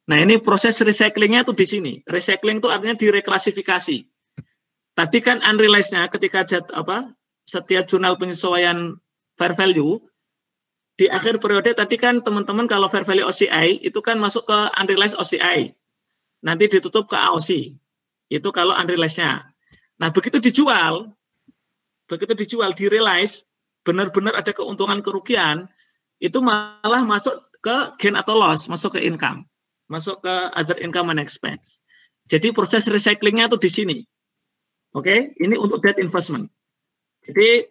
Nah ini proses recyclingnya itu di sini. Recycling itu artinya direklasifikasi. Tadi kan unrealized-nya ketika setiap jurnal penyesuaian fair value di akhir periode tadi kan teman-teman kalau fair value OCI itu kan masuk ke unrealized OCI. Nanti ditutup ke AOC. Itu kalau unrealized-nya. Nah, begitu dijual, di realize, benar-benar ada keuntungan kerugian, itu malah masuk ke gain atau loss, masuk ke income, masuk ke other income and expense. Jadi proses recyclingnya itu di sini. Oke, ini untuk debt investment. Jadi,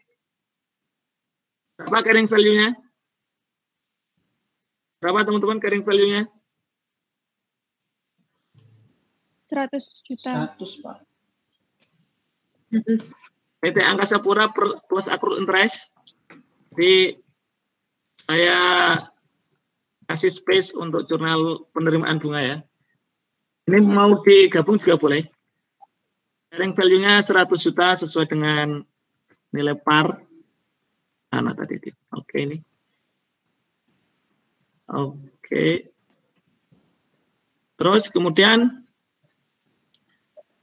berapa carrying value-nya? Berapa teman-teman carrying value-nya? 100 juta. 100 Pak. PT Angkasa Pura plus accrued interest. Jadi saya kasih space untuk jurnal penerimaan bunga ya. Ini mau digabung juga boleh. Carrying value-nya 100 juta sesuai dengan nilai par. Mana tadi? Oke ini. Oke. Terus kemudian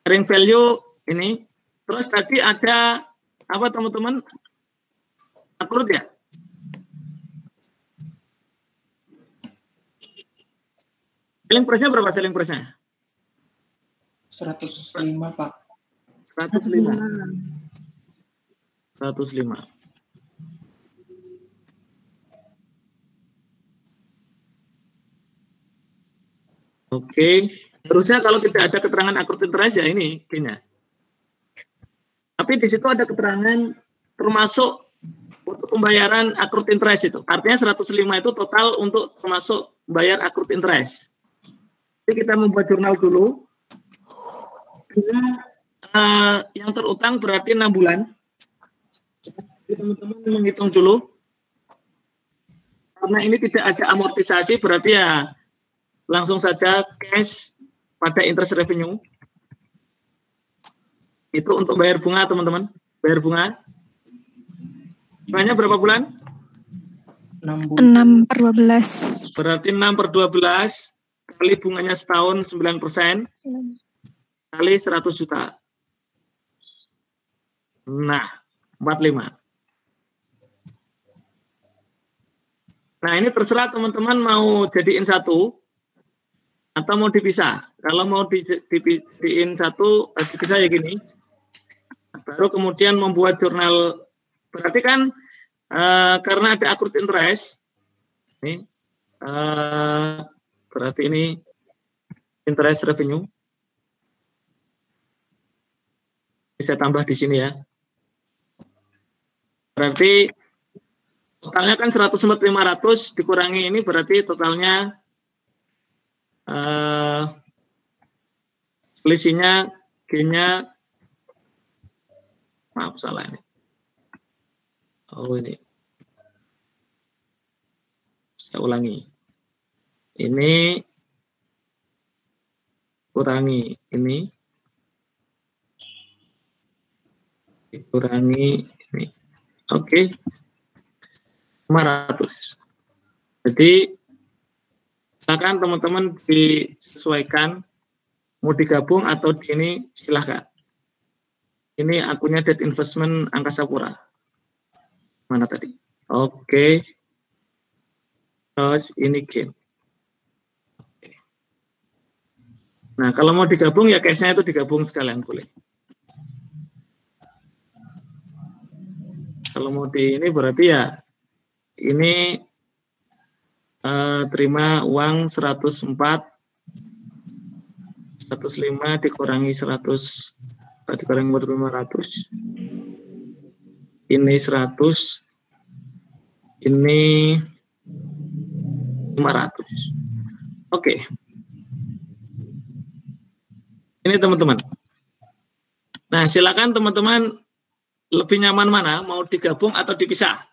carrying value ini. Terus tadi ada apa teman-teman? Accrued ya? Selling price-nya berapa selling price-nya? 105 Pak. 105. 105. Oke. Terusnya kalau tidak ada keterangan accrued interest ya ini kayaknya. Tapi di situ ada keterangan termasuk untuk pembayaran accrued interest itu. Artinya 105 itu total untuk termasuk bayar accrued interest. Jadi kita membuat jurnal dulu. yang terutang berarti 6 bulan. Teman-teman menghitung dulu. Karena ini tidak ada amortisasi, berarti ya langsung saja cash pada interest revenue. Itu untuk bayar bunga, teman-teman. Bayar bunga. Bunganya berapa bulan? 6/12. Berarti 6/12 kali bunganya setahun 9%. Kali 100 juta. Nah, 45. Nah, ini terserah teman-teman mau jadiin satu atau mau dipisah. Kalau mau dijadiin satu, dipisah ya gini. Baru kemudian membuat jurnal. Berarti kan karena ada accrued interest, ini, berarti ini interest revenue. Bisa tambah di sini ya. Berarti totalnya kan 100/500 dikurangi ini berarti totalnya selisihnya G-nya, maaf salah ini. Oh ini. Saya ulangi. Ini kurangi ini. Dikurangi ini. Oke. 500. Jadi silakan teman-teman disesuaikan mau digabung atau di ini silahkan. Ini akunnya debt investment Angkasa Pura. Mana tadi? Oke. Terus ini gain. Oke. Nah, kalau mau digabung ya case-nya itu digabung sekalian boleh. Kalau mau di ini berarti ya ini terima uang 104, 105 dikurangi 100, dikurangi 500. Ini 100, ini 500. Oke. Ini teman-teman. Nah, silakan teman-teman lebih nyaman mana, mau digabung atau dipisah?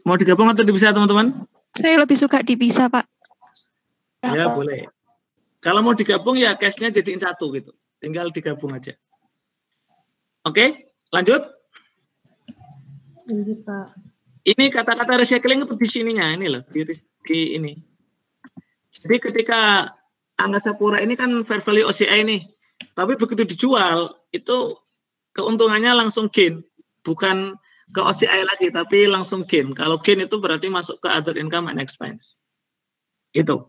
Mau digabung atau dipisah, teman-teman? Saya lebih suka dipisah, Pak. Ya, boleh. Kalau mau digabung ya cash-nya jadiin satu gitu. Tinggal digabung aja. Oke, lanjut. Lanjut, Pak. Ini kata-kata recycling itu di sininya, ini loh, di ini. Jadi ketika Angkasa Pura ini kan fair value OCI nih. Tapi begitu dijual, itu keuntungannya langsung gain. Bukan ke OCI lagi, tapi langsung gain. Kalau gain itu berarti masuk ke other income and expense. Itu.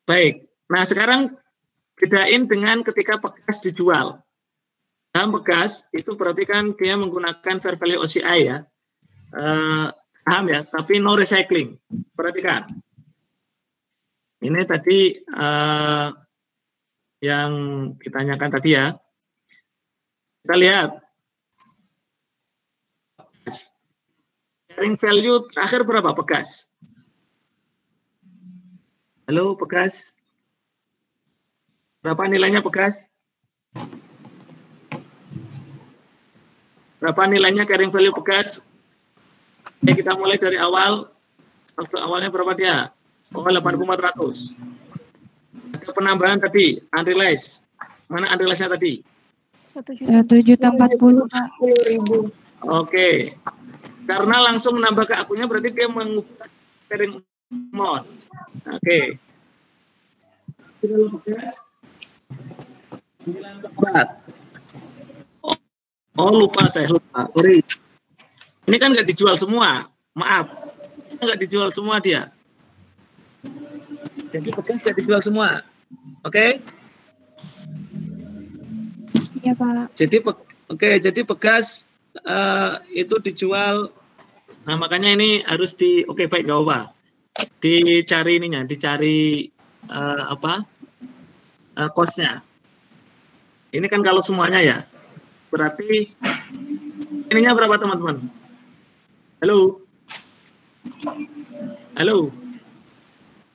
Baik. Nah, sekarang bedain dengan ketika bekas dijual. Nah, bekas itu berarti kan dia menggunakan fair value OCI ya. Saham ya, tapi no recycling. Perhatikan. Ini tadi yang ditanyakan tadi ya. Kita lihat. Carrying value terakhir berapa bekas? Halo bekas. Berapa nilainya bekas? Berapa nilainya carrying value bekas? Oke, kita mulai dari awal. Saldo awalnya berapa dia? Oh, 8.400. Ada penambahan tadi, unrealized. Mana unrealized-nya tadi? 1.040.000, Pak. 10.000. Oke. Karena langsung menambah ke akunnya berarti dia mengubah carrying amount. Oke. Kita bekas 94. Oh, lupa saya lupa. Sorry. Ini kan nggak dijual semua. Maaf. Nggak dijual semua dia. Jadi bekas nggak dijual semua. Oke? Iya, Pak. Jadi bekas itu dijual. Nah, makanya ini harus baik, nggak apa-apa. Dicari ininya, dicari cost-nya. Ini kan kalau semuanya ya. Berarti ininya berapa, teman-teman? Halo? Halo?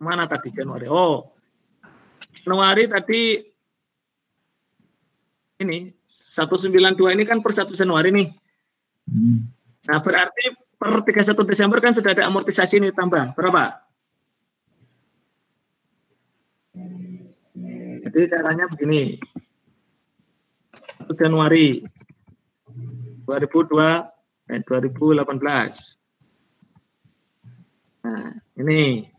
Mana tadi Januari? Oh, Januari tadi ini 192 ini kan per 1 Januari nih. Nah, berarti per 31 Desember kan sudah ada amortisasi ini tambah. Berapa? Jadi caranya begini. 1 Januari 2018. Nah, ini.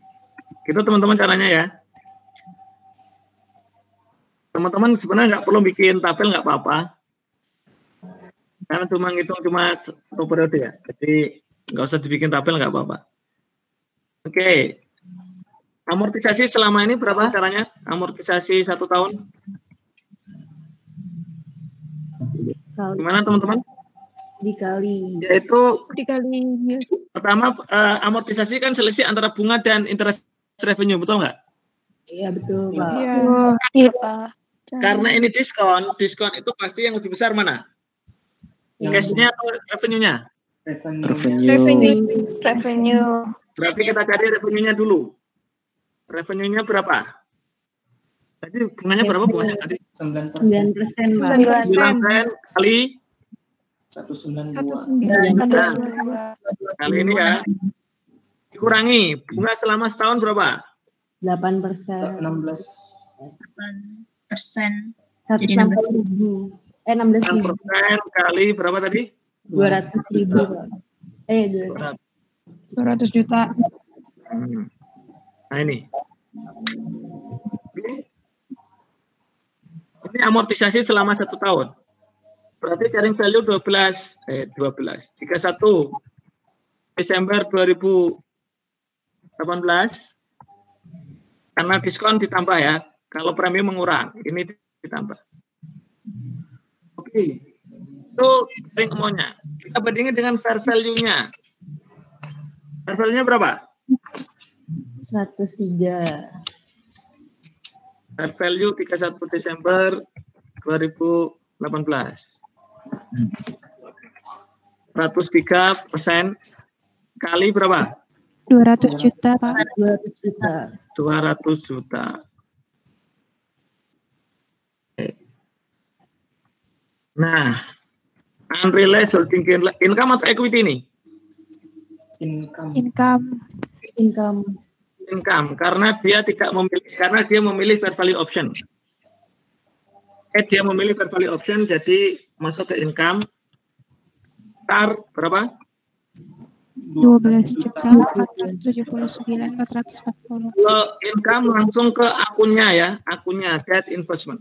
Gitu teman-teman caranya ya. Teman-teman sebenarnya nggak perlu bikin tabel, nggak apa-apa. Karena cuma ngitung cuma 1 periode ya. Jadi nggak usah dibikin tabel, nggak apa-apa. Oke. Amortisasi selama ini berapa caranya? Amortisasi 1 tahun? Gimana teman-teman? Dikali. Yaitu Dikali. pertama amortisasi kan selisih antara bunga dan interest revenue, betul nggak? Iya betul Pak. Iya, Pak. Karena ini diskon itu pasti yang lebih besar mana? Cash-nya atau revenue-nya? Revenue. Berarti kita cari revenue-nya dulu. Revenue-nya berapa? Tadi bunganya berapa bunganya tadi? 9% Pak. 9% kali 192. kali ini ya. Dikurangi bunga selama setahun berapa? 8%. 16. 160.000. 16.000. 6% kali berapa tadi? 200.000 Pak. 200 juta. Nah ini. Ini amortisasi selama 1 tahun. Berarti carrying value 31 Desember 2018 karena diskon ditambah ya. Kalau premi mengurang, ini ditambah. Oke. Itu carrying amount-nya. Kita bandingin dengan fair value-nya. Fair value-nya berapa? 103. Fair value 31 Desember 2018. 103% kali berapa? 200 juta, Pak. 200 juta. 200 juta. Nah, unrealized holding gain income atau equity ini? Income karena dia memilih fair value option. Dia memilih fair value option jadi masuk ke income. Tar berapa? 12.479.440. Kalau income langsung ke akunnya ya, akunnya debt investment.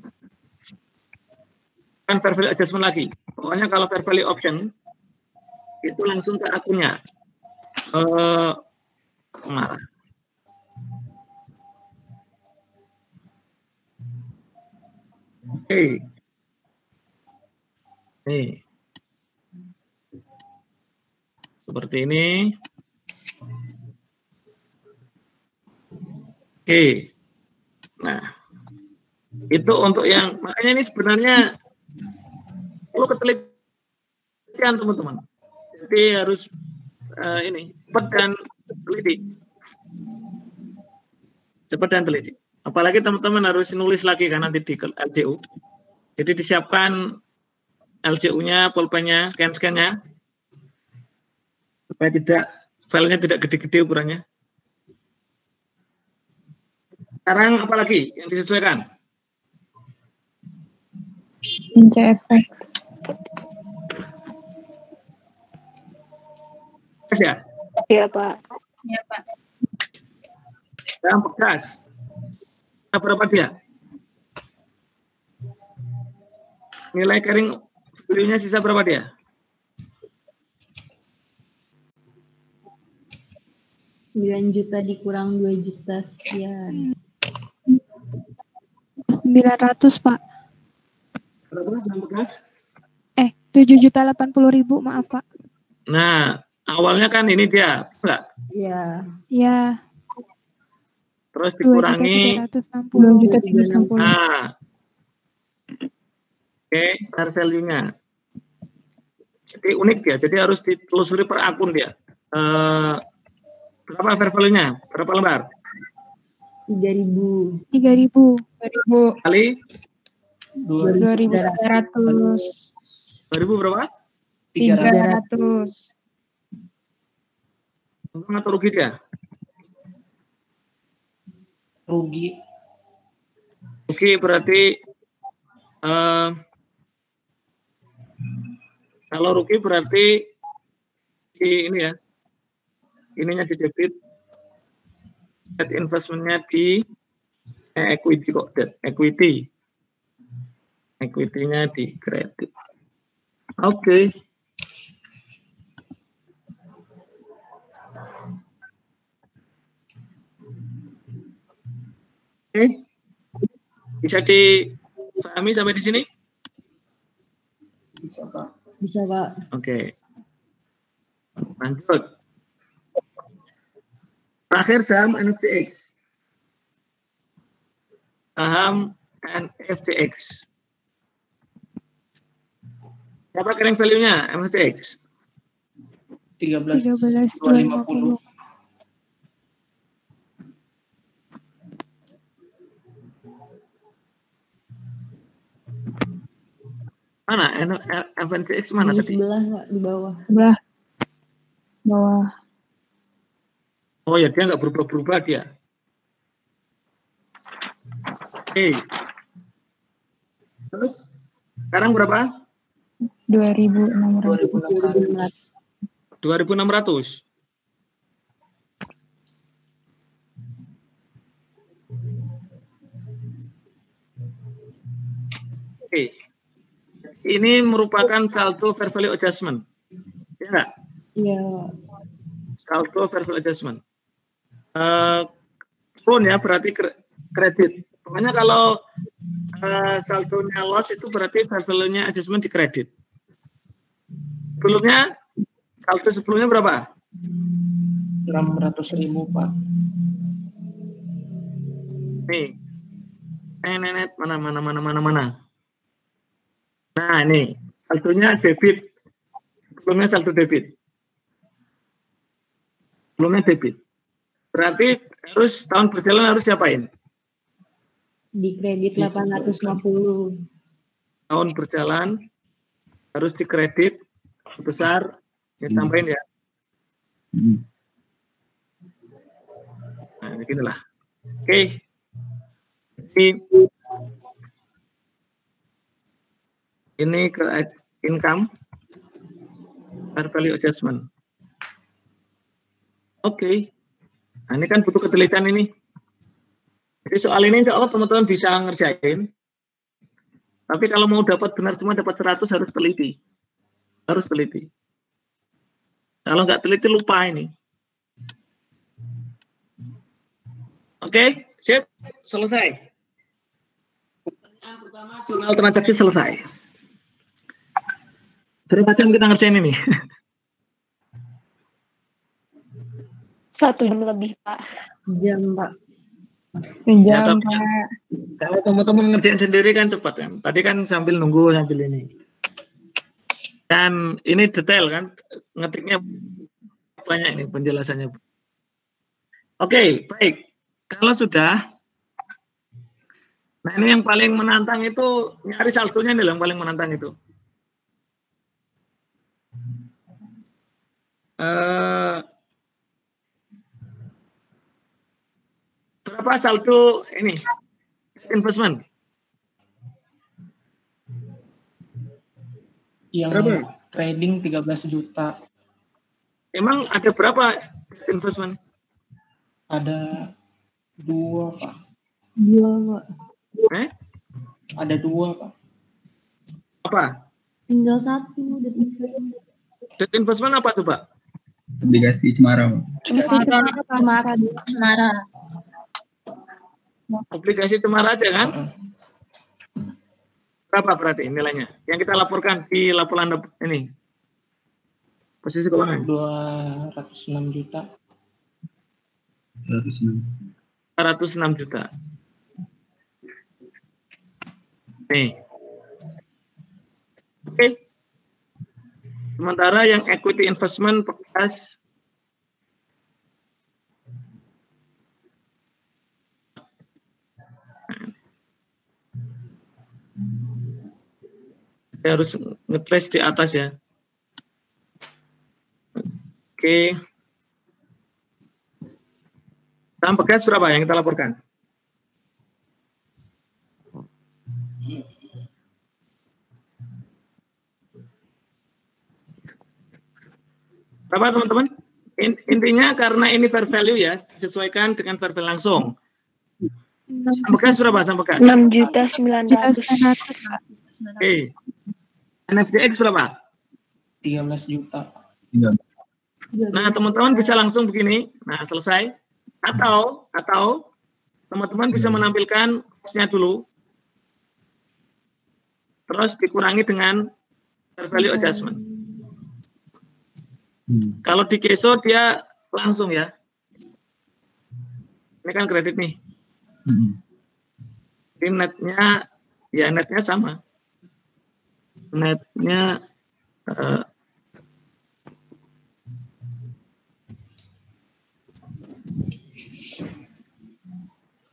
Kan fair value adjustment lagi. Pokoknya kalau fair value option itu langsung ke akunnya. Pengarah. Oke. Nih. Seperti ini. Oke. Nah, itu untuk yang makanya ini sebenarnya perlu ketelitian teman-teman. Jadi harus ini cepat dan teliti. Cepat dan teliti. Apalagi teman-teman harus nulis lagi kan nanti di LCU. Jadi disiapkan LCU-nya, pulpennya, scan-scan-nya. Supaya filenya tidak gede-gede ukurannya. Sekarang apa lagi yang disesuaikan? NCFX. Ya? Iya, Pak. Iya, Pak. Yang bekas. Berapa dia? Nilai carrying value-nya sisa berapa dia? 9 juta dikurang 2 juta sekian. 900, Pak. Berapa yang bekas? 7.080.000, maaf, Pak. Nah, awalnya kan ini dia, enggak? Iya. Iya. Terus dikurangi 2.360. Nah. Oke, fair value-nya. Jadi unik ya, jadi harus ditelusuri per akun dia. Berapa fair value-nya? Berapa lembar? 3.000. 3.000. 2.000. Kali 2.300. 2000 berapa? 300. Untung atau rugi dia? Rugi. Rugi berarti kalau rugi berarti ini ya, ininya di debit, net investmentnya di equity kok, equity-nya di kredit. Oke. Bisa dipahami sampai di sini? Bisa, Pak. Bisa, Pak. Oke. Lanjut. Terakhir saham NFCX. Saham NFCX. Siapa carrying value-nya NFCX? 13.250. Mana? NFCX mana Di tadi? sebelah, Pak, di bawah. Sebelah bawah. Oh ya, dia nggak berubah-berubah dia. Oke. Terus sekarang berapa? 2.600. 2.600. Oke. Ini merupakan saldo fair value adjustment. Ya enggak? Iya. Saldo fair value adjustment. Loan ya, berarti kredit. Pokoknya kalau saldonya loss itu berarti fair value-nya adjustment di kredit. Sebelumnya, saldo sebelumnya berapa? 600.000, Pak. Nih. Mana. Nah, ini saldonya debit. Sebelumnya saldo debit. Sebelumnya debit. Berarti harus tahun berjalan harus siapain? Di kredit 850. Tahun berjalan harus dikredit sebesar, ditambahin ya. Nah, beginilah. Oke. Ini ke income, fair value adjustment. Oke. Nah, ini kan butuh ketelitian ini. Jadi soal ini insya Allah teman-teman bisa ngerjain. Tapi kalau mau dapat benar semua, dapat 100 harus teliti. Harus teliti. Kalau nggak teliti lupa ini. Oke, sip, selesai. Pertanyaan pertama, jurnal transaksi selesai. Berapa jam kita ngerjain ini? 1 jam lebih, Pak. Jam, Pak. Ya, kalau teman-teman ngerjain sendiri kan cepat kan. Tadi kan sambil nunggu sambil ini. Dan ini detail kan, ngetiknya banyak ini penjelasannya. Oke, baik. Kalau sudah, nah ini yang paling menantang itu nyari saldonya nih, yang paling menantang itu. Berapa saldo ini investment? Yang berapa? Trading 13 juta. Emang ada berapa investment? Ada 2, Pak. 2, Pak. Ada 2, Pak. Apa? Tinggal 1. Debt investment apa tuh, Pak? Obligasi Cemara. Obligasi Cemara aja kan? Berapa berarti nilainya? Yang kita laporkan di laporan ini. Posisi keuangan. 206 juta. 206 juta. Nih. Oke. Sementara yang equity investment bekas Saya harus nge-trace di atas ya. Oke. Saham bekas berapa yang kita laporkan? Berapa teman-teman? Intinya karena ini fair value ya, sesuaikan dengan fair value langsung. Saham bekas berapa saham bekas? 6.900.000. Oke. NFDX berapa? 13 juta. Nah, teman-teman bisa langsung begini. Nah, selesai. Atau teman-teman bisa menampilkan costnya dulu. Terus dikurangi dengan fair value adjustment. Kalau di Keso dia langsung ya. Ini kan kredit nih. Ini netnya sama. Netnya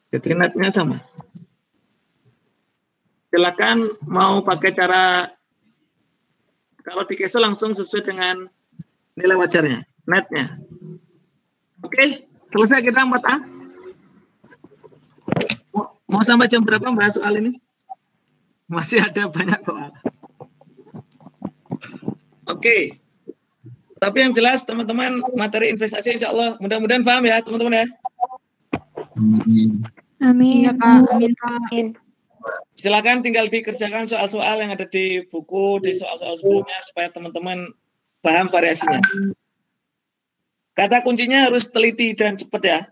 jadi netnya sama. Silakan mau pakai cara kalau di Keso langsung sesuai dengan nilai wajarnya, netnya. Oke, selesai kita 4A. Mau sampai jam berapa bahas soal ini? Masih ada banyak soal. Oke. Tapi yang jelas teman-teman materi investasi insya Allah mudah-mudahan paham ya teman-teman ya. Amin. Ya, Pak. Amin, Pak. Silakan tinggal dikerjakan soal-soal yang ada di buku, di soal-soal sebelumnya supaya teman-teman paham variasinya. Kata kuncinya harus teliti dan cepat ya.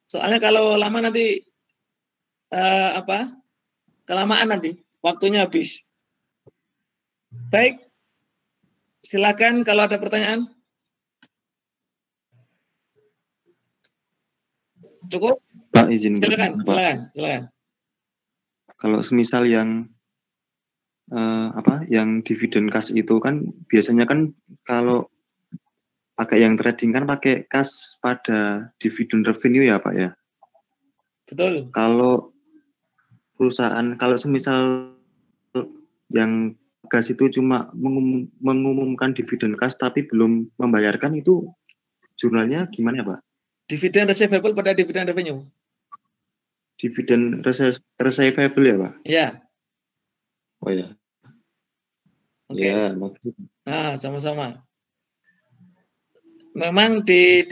Soalnya kalau lama nanti kelamaan nanti waktunya habis. Baik. Silakan kalau ada pertanyaan. Cukup? Pak izin. Silakan. Kalau semisal yang yang dividen kas itu kan biasanya kan kalau pakai yang trading kan pakai kas pada dividen revenue ya Pak ya. Betul. Kalau perusahaan kalau semisal yang gas itu cuma mengumumkan dividen kas tapi belum membayarkan, itu jurnalnya gimana Pak? Dividen receivable pada dividen revenue. Dividen receivable ya Pak? Ya. Oh ya. Oke. Ya, maksudnya. Nah, sama-sama. Memang di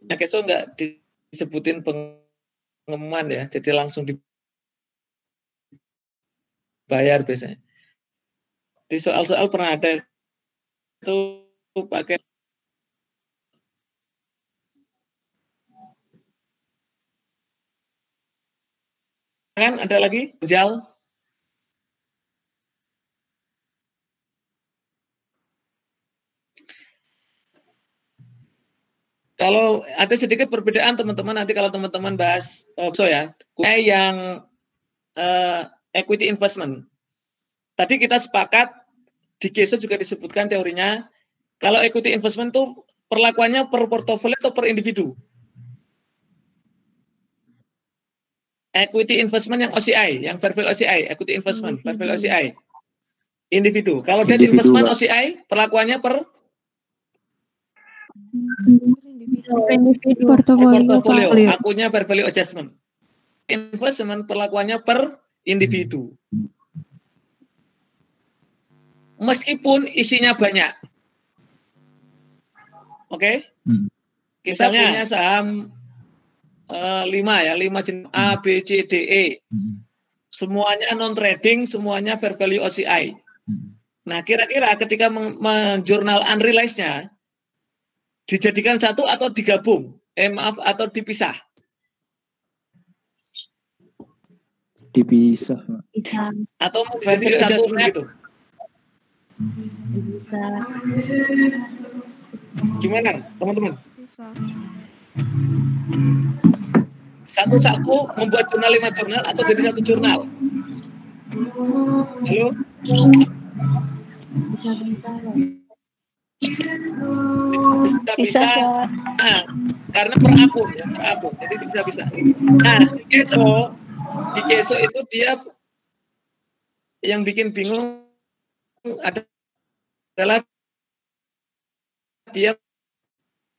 Keso nggak disebutin pengumuman ya, jadi langsung dibayar biasanya. Di soal-soal pernah ada itu pakai kan ada lagi jal. Kalau ada sedikit perbedaan teman-teman nanti kalau teman-teman bahas yang equity investment. Tadi kita sepakat di Keso juga disebutkan teorinya kalau equity investment itu perlakuannya per portofolio atau per individu. Equity investment yang OCI, yang fair value OCI, equity investment, fair value OCI. Individu. Kalau debt investment OCI, perlakuannya per portofolio. Akunya fair value adjustment. Investment perlakuannya per individu. Meskipun isinya banyak. Oke? Kita punya saham 5 jenis A, B, C, D, E. Semuanya non trading, semuanya fair value OCI. Nah, kira-kira ketika menjurnal unrealized-nya dijadikan satu atau digabung? Atau dipisah? Dipisah. Atau mau fair value adjustment gitu? Bisa. Gimana, teman-teman? Satu-satu membuat jurnal 5 jurnal atau jadi satu jurnal? Halo? Bisa. Nah, karena per akun ya, per akun. Jadi bisa. Nah, di Keso itu dia yang bikin bingung adalah dia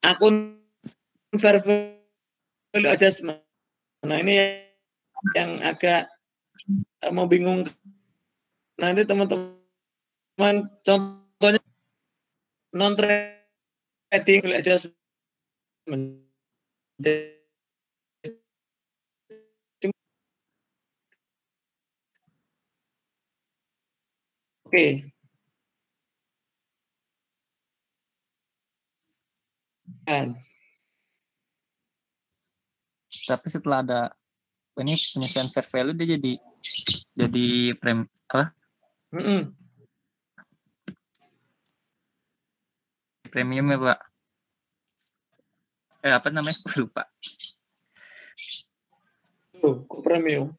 akun fair value adjustment. Nah, ini yang agak membingungkan. Nanti teman-teman contohnya non trading value adjustment. Oke. Tapi setelah ada ini penyesuaian fair value dia jadi premium ya Pak. Apa namanya? Lupa. Kok premium?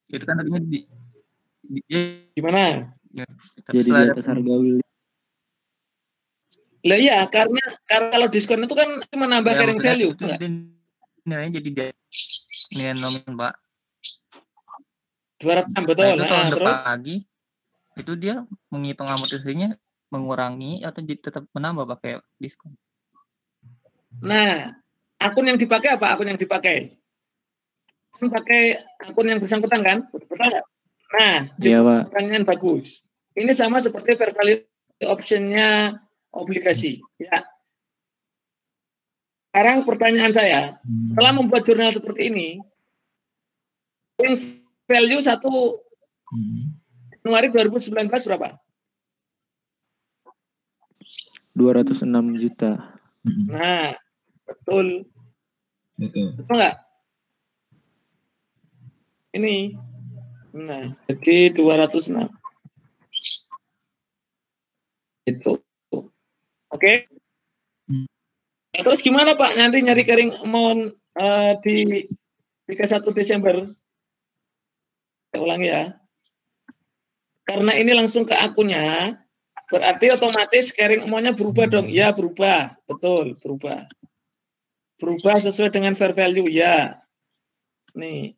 Itu kan tadinya gimana? Jadi di atas harga beli. Lah iya, karena kalau diskon itu kan menambah carrying value. Nilainya jadi nilai nominal Pak. 200 betul. Nah, itu tahun depan lagi itu dia menghitung amortisasinya mengurangi atau tetap menambah pakai diskon. Nah, akun yang dipakai apa? Akun yang dipakai? Pakai akun yang bersangkutan kan? Betul nggak? Nah, iya, Pak. Pertanyaan bagus. Ini sama seperti fair value option-nya obligasi. Ya. Sekarang pertanyaan saya, setelah membuat jurnal seperti ini, value 1 Januari 2019 berapa? 206 juta. Nah, betul. Betul. Betul nggak? Ini. Nah, jadi 206. Itu. Oke. Terus gimana Pak? Nanti nyari carrying amount di 31 Desember. Saya ulangi ya. Karena ini langsung ke akunnya, berarti otomatis carrying amount-nya berubah dong. Ya, berubah. Betul, berubah. Berubah sesuai dengan fair value, ya. Nih.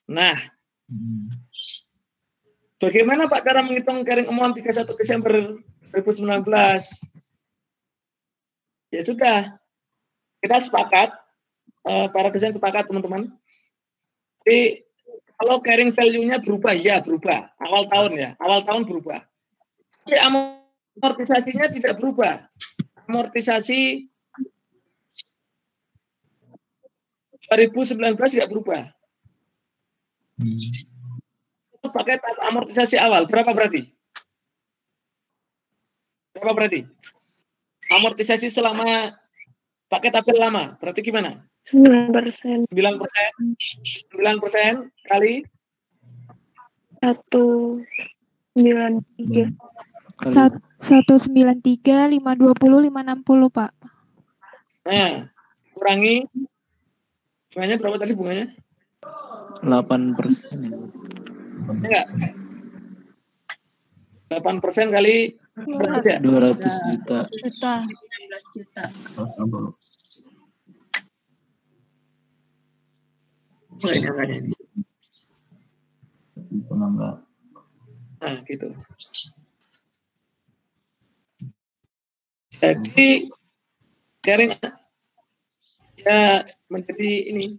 Nah. Bagaimana Pak cara menghitung carrying amount 31 Desember 2019? Ya sudah. Kita sepakat, para dosen sepakat teman-teman. Jadi kalau carrying value-nya berubah, ya berubah. Awal tahun ya, awal tahun berubah. Tapi amortisasinya tidak berubah. Amortisasi 2019 tidak berubah. Pakai amortisasi awal, berapa berarti? Berapa berarti? Amortisasi selama pakai tabel lama, berarti gimana? 9%. 9% kali 193. 193, 520, 560 Pak. Nah, kurangi bunganya berapa tadi bunganya? 8%. Enggak. 8% kali 200 juta. 19 juta. Nah, gitu. Jadi carrying ya menjadi ini.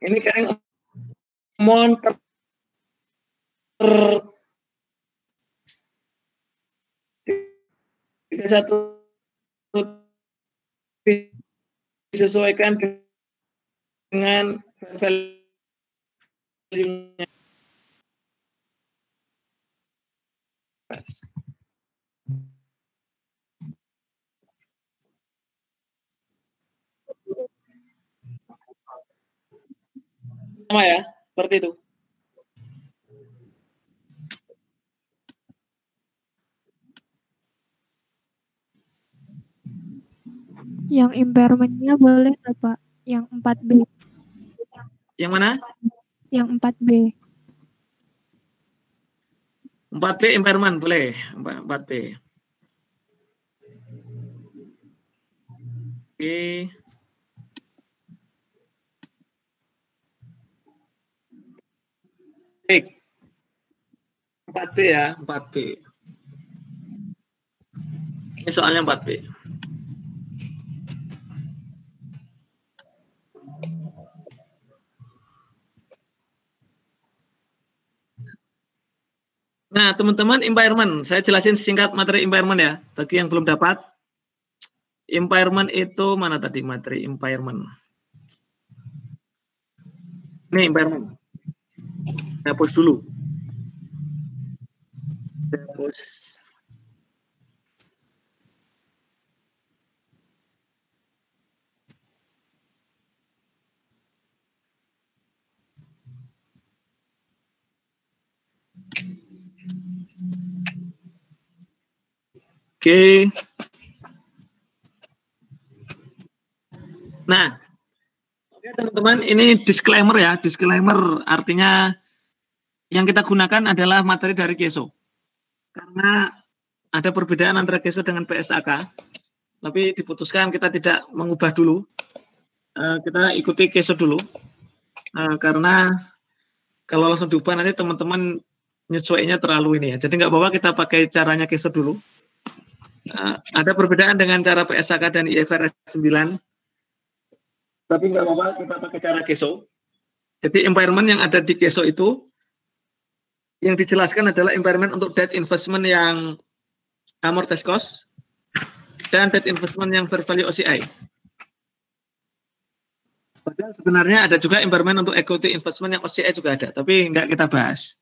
Ini carrying amount satu disesuaikan dengan value-nya. Sama ya, seperti itu. Yang impairment-nya boleh nggak Pak? Yang 4B. Yang mana? Yang 4B. 4B impairment boleh. 4B. Oke. Baik. 4B ya, 4B. Ini soalnya 4B. Nah, teman-teman, environment. Saya jelasin singkat materi environment ya. Bagi yang belum dapat, environment itu mana tadi materi environment? Ini environment. Hapus dulu. Hapus. Oke. Nah, oke teman-teman, ini disclaimer ya. Disclaimer artinya yang kita gunakan adalah materi dari KESO. Karena ada perbedaan antara KESO dengan PSAK. Tapi diputuskan kita tidak mengubah dulu. Kita ikuti KESO dulu. Karena kalau langsung diubah nanti teman-teman nyesuainya terlalu ini ya. Jadi nggak apa-apa kita pakai caranya KESO dulu. Ada perbedaan dengan cara PSAK dan IFRS 9. Tapi nggak apa-apa kita pakai cara KESO. Jadi environment yang ada di KESO itu yang dijelaskan adalah environment untuk debt investment yang amortized cost dan debt investment yang fair value OCI. Padahal sebenarnya ada juga environment untuk equity investment yang OCI juga ada, tapi nggak kita bahas.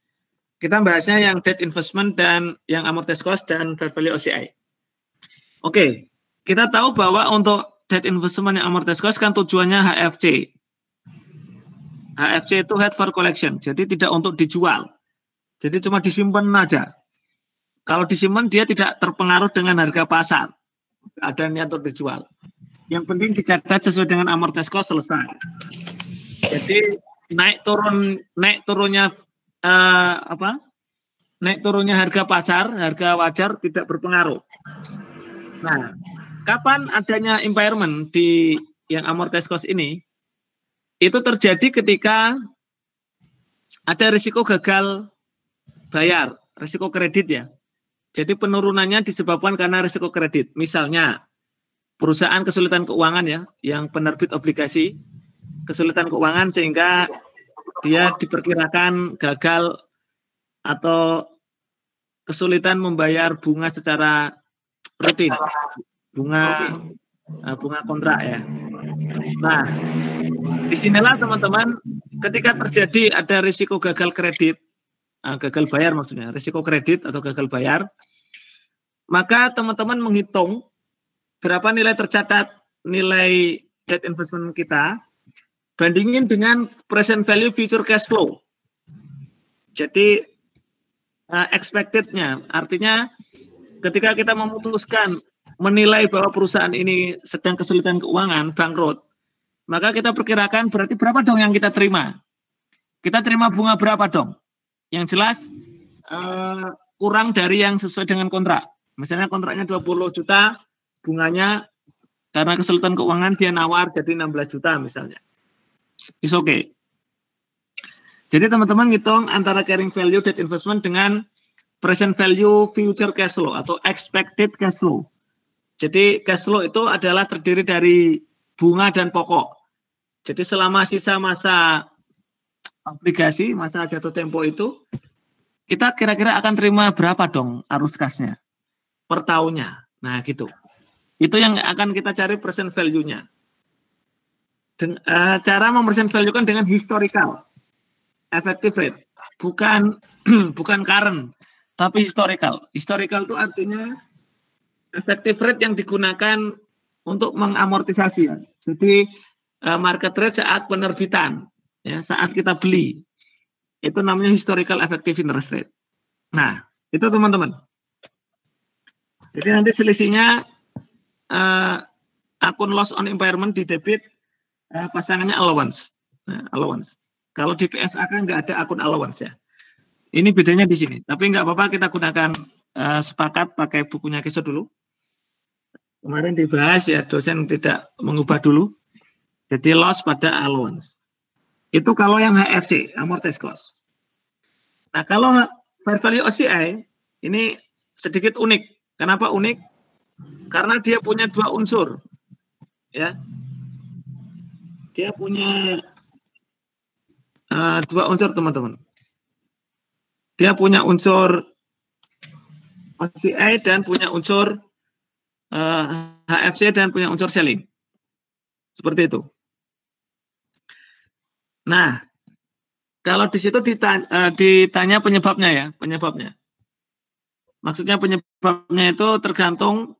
Kita bahasnya yang debt investment dan yang amortized cost dan fair value OCI. Oke, kita tahu bahwa untuk debt investment yang amortized cost kan tujuannya HFC. HFC itu head for collection, jadi tidak untuk dijual. Jadi cuma disimpan aja. Kalau disimpan dia tidak terpengaruh dengan harga pasar. Ada niat untuk dijual. Yang penting dijaga sesuai dengan amortized cost selesai. Jadi naik turunnya harga pasar, harga wajar tidak berpengaruh. Nah, kapan adanya impairment di yang amortized cost ini? Itu terjadi ketika ada risiko gagal bayar, risiko kredit ya. Jadi penurunannya disebabkan karena risiko kredit. Misalnya perusahaan kesulitan keuangan ya, yang penerbit obligasi kesulitan keuangan sehingga dia diperkirakan gagal atau kesulitan membayar bunga secara rutin, bunga kontrak ya. Nah, disinilah teman-teman ketika terjadi ada risiko gagal kredit, gagal bayar maksudnya, risiko kredit atau gagal bayar, maka teman-teman menghitung berapa nilai tercatat nilai debt investment kita, bandingin dengan present value future cash flow. Jadi expected-nya, artinya ketika kita memutuskan menilai bahwa perusahaan ini sedang kesulitan keuangan, bangkrut, maka kita perkirakan berarti berapa dong yang kita terima? Kita terima bunga berapa dong? Yang jelas kurang dari yang sesuai dengan kontrak. Misalnya kontraknya 20 juta, bunganya karena kesulitan keuangan dia nawar jadi 16 juta misalnya. It's okay. Jadi teman-teman ngitung antara carrying value debt investment dengan present value future cash flow atau expected cash flow. Jadi cash flow itu adalah terdiri dari bunga dan pokok. Jadi selama sisa masa obligasi, masa jatuh tempo itu, kita kira-kira akan terima berapa dong arus kasnya per tahunnya. Nah gitu. Itu yang akan kita cari present value-nya. Cara mempresent value kan dengan historical effective rate, bukan current, tapi historical. Historical itu artinya effective rate yang digunakan untuk mengamortisasi. Ya. Jadi market rate saat penerbitan, ya, saat kita beli, itu namanya historical effective interest rate. Nah, itu teman-teman. Jadi nanti selisihnya akun loss on impairment di debit pasangannya allowance. Nah, allowance. Kalau di PSAK nggak ada akun allowance ya. Ini bedanya di sini. Tapi nggak apa-apa kita gunakan sepakat pakai bukunya KESO dulu. Kemarin dibahas ya, dosen tidak mengubah dulu. Jadi loss pada allowance. Itu kalau yang HFC, amortized cost. Nah, kalau fair value OCI, ini sedikit unik. Kenapa unik? Karena dia punya dua unsur. Ya. Dia punya dua unsur, teman-teman. Dia punya unsur OCI dan punya unsur HFC dan punya unsur selling. Seperti itu. Nah, kalau di situ ditanya penyebabnya ya, penyebabnya. Maksudnya penyebabnya itu tergantung,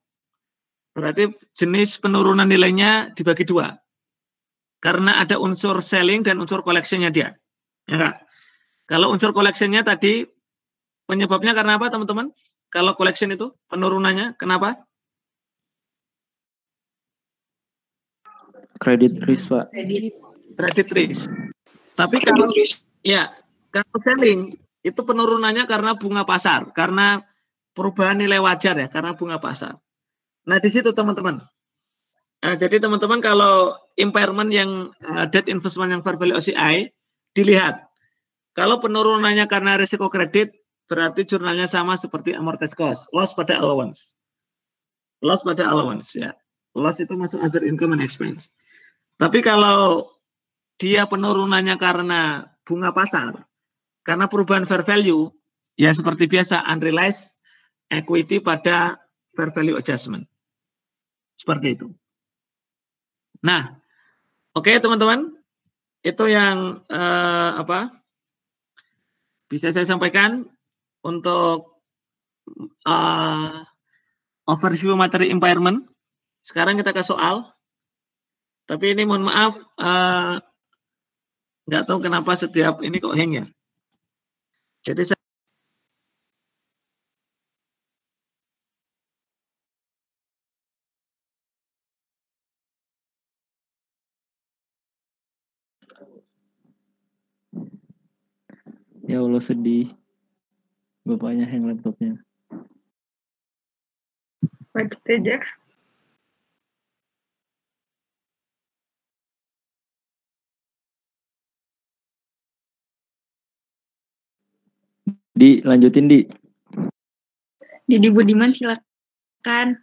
berarti jenis penurunan nilainya dibagi dua. Karena ada unsur selling dan unsur collection-nya dia. Ya enggak? Kalau unsur collection-nya tadi, penyebabnya karena apa teman-teman? Kalau collection itu penurunannya, kenapa? Credit risk, Pak. Credit risk. Tapi kalau ya, kalau selling itu penurunannya karena bunga pasar, karena perubahan nilai wajar ya, karena bunga pasar. Nah, di situ teman-teman. Nah, jadi teman-teman kalau impairment yang debt investment yang fair value OCI dilihat. Kalau penurunannya karena risiko kredit, berarti jurnalnya sama seperti amortized cost, loss pada allowance. Loss pada allowance ya. Loss itu masuk other income and expense. Tapi kalau dia penurunannya karena bunga pasar, karena perubahan fair value, ya seperti biasa, unrealized equity pada fair value adjustment. Seperti itu. Nah, oke teman-teman, itu yang bisa saya sampaikan untuk overview materi impairment. Sekarang kita ke soal. Tapi ini mohon maaf, nggak tahu kenapa setiap ini kok hang ya. Jadi saya Ya Allah sedih. Bapaknya hang laptopnya. Wajib aja. Di, lanjutin Di. Didi Budiman silakan.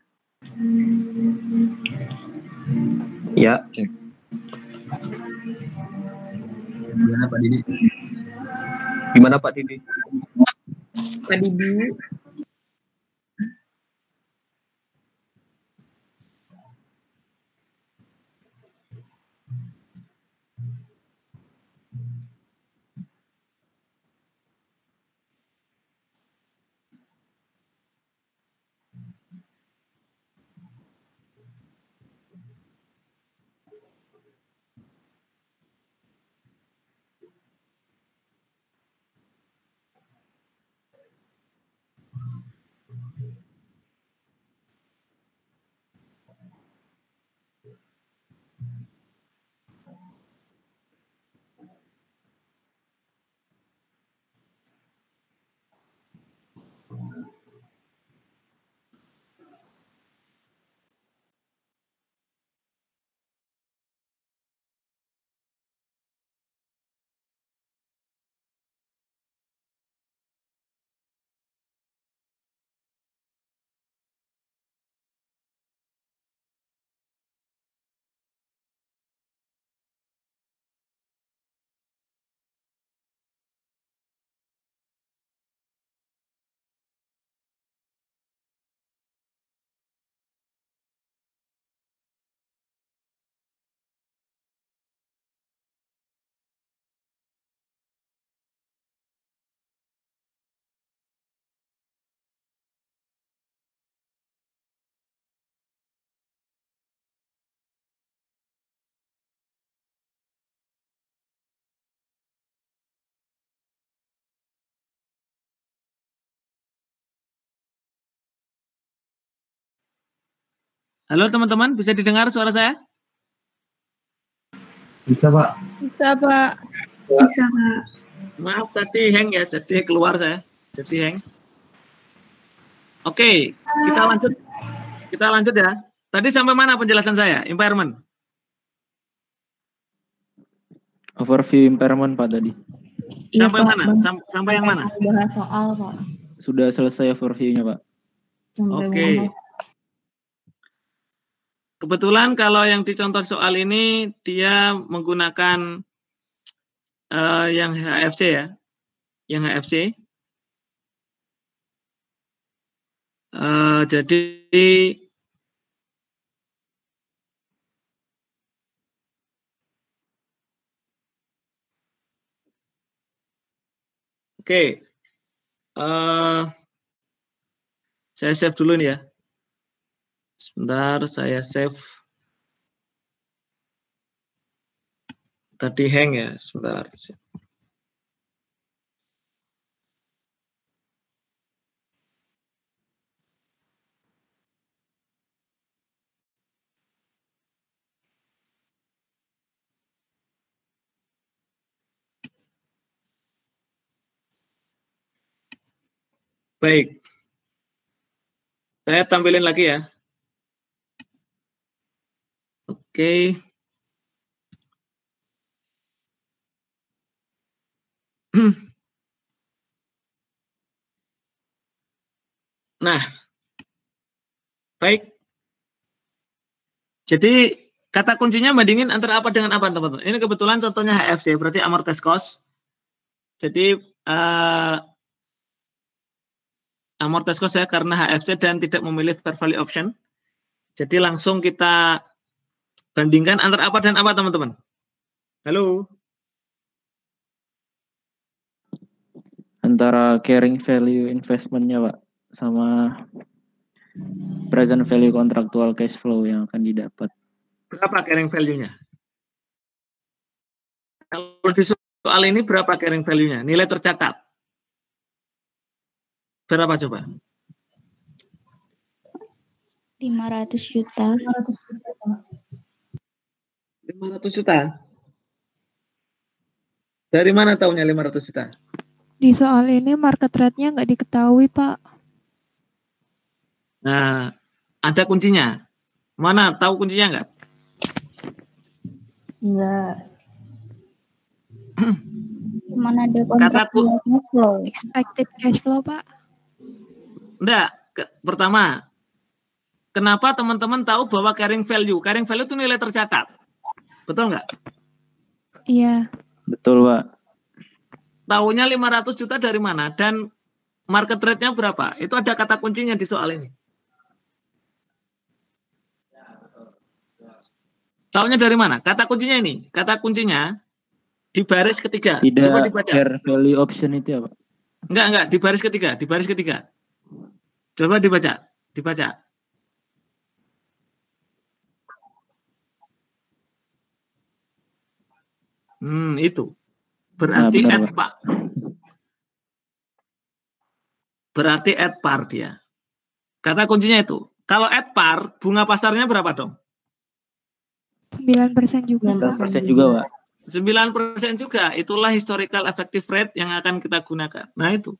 Ya. Gimana Pak Didi? Gimana Pak Didi? Pak Didi. Halo teman-teman, bisa didengar suara saya? Bisa Pak. Bisa Pak. Bisa Pak. Maaf tadi hang ya, jadi keluar saya. Jadi hang. Oke, kita lanjut. Kita lanjut ya. Tadi sampai mana penjelasan saya? Impairment. Overview impairment Pak tadi. Sampai Pak, mana? Sampai yang mana? Bahas soal Pak. Sudah selesai overview-nya Pak. Oke. Kebetulan kalau yang dicontoh soal ini dia menggunakan yang HFC ya, yang HFC. Jadi oke, saya save dulu nih ya. Sebentar, saya save. Tadi hang ya, sebentar. Baik. Saya tampilin lagi ya. Oke. Nah, baik. Jadi kata kuncinya bandingin antara apa dengan apa, teman-teman. Ini kebetulan contohnya HFC, berarti amortized cost. Jadi amortized cost ya karena HFC dan tidak memilih fair value option. Jadi langsung kita bandingkan antara apa dan apa, teman-teman. Halo. Antara carrying value investment-nya Pak sama present value kontraktual cash flow yang akan didapat. Berapa carrying value-nya? Kalau di soal ini berapa carrying value-nya? Nilai tercatat. Berapa coba? 500 juta. 500 juta. Dari mana tahunya 500 juta? Di soal ini market rate-nya nggak diketahui, Pak. Nah, ada kuncinya. Mana tahu kuncinya nggak? Enggak. Mana ada kontrak cash flow? Expected cash flow, Pak. Enggak. Pertama, kenapa teman-teman tahu bahwa carrying value? Carrying value itu nilai tercatat. Betul nggak? Iya. Betul, Pak. Tahunya 500 juta dari mana? Dan market rate-nya berapa? Itu ada kata kuncinya di soal ini. Tahunya dari mana? Kata kuncinya ini. Kata kuncinya di baris ketiga. Tidak coba dibaca. fair value option itu ya, Pak? Enggak. Di baris ketiga. Di baris ketiga. Coba dibaca. Dibaca. Itu. Berarti benar, at par. Berarti at par dia. Kata kuncinya itu. Kalau at par, bunga pasarnya berapa dong? 9% juga. 9% juga, Pak. 9% juga. Itulah historical effective rate yang akan kita gunakan. Nah itu.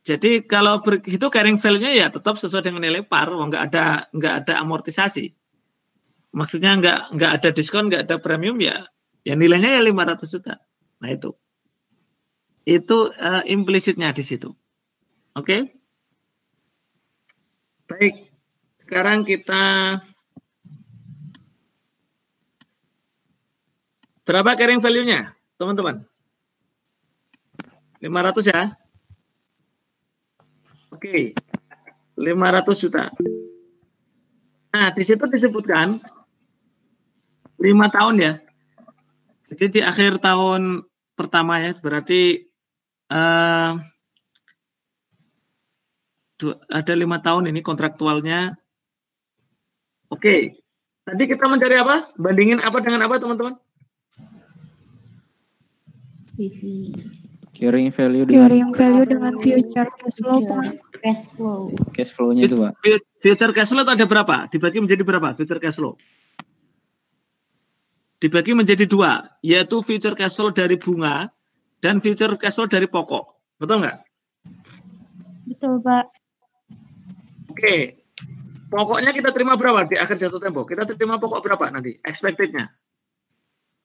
Jadi kalau begitu carrying value-nya ya tetap sesuai dengan nilai par, nggak ada amortisasi. Maksudnya nggak ada diskon, nggak ada premium ya nilainya ya 500 juta. Nah itu implisitnya di situ. Oke? Baik. Sekarang kita berapa carrying value-nya, teman-teman? 500 ya? Oke. 500 juta. Nah, di situ disebutkan 5 tahun ya. Jadi di akhir tahun pertama ya, berarti ada 5 tahun ini kontraktualnya. Oke. Tadi kita mencari apa? Bandingin apa dengan apa, teman-teman? CV. Carrying value dengan future cash flow, Pak. Cash flow. Cash flow-nya itu, Pak. Future cash flow itu ada berapa? Dibagi menjadi berapa future cash flow? Dibagi menjadi 2, yaitu future cash flow dari bunga dan future cash flow dari pokok. Betul nggak? Betul, Pak. Oke. pokoknya kita terima berapa di akhir jatuh tempo? Kita terima pokok berapa nanti? Expected-nya.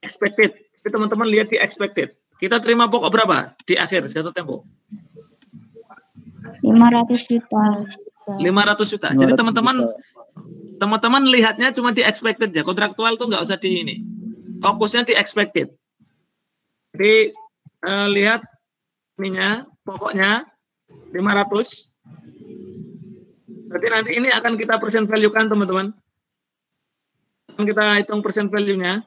Expected. Jadi teman-teman lihat di expected. Kita terima pokok berapa di akhir jatuh tempo? 500 juta. 500 juta. Jadi teman-teman lihatnya cuma di expected ya. Kontraktual tuh nggak usah di ini. Fokusnya di expected. Jadi lihat ininya, pokoknya 500. Berarti nanti ini akan kita percent value kan teman-teman. Kita hitung percent value-nya.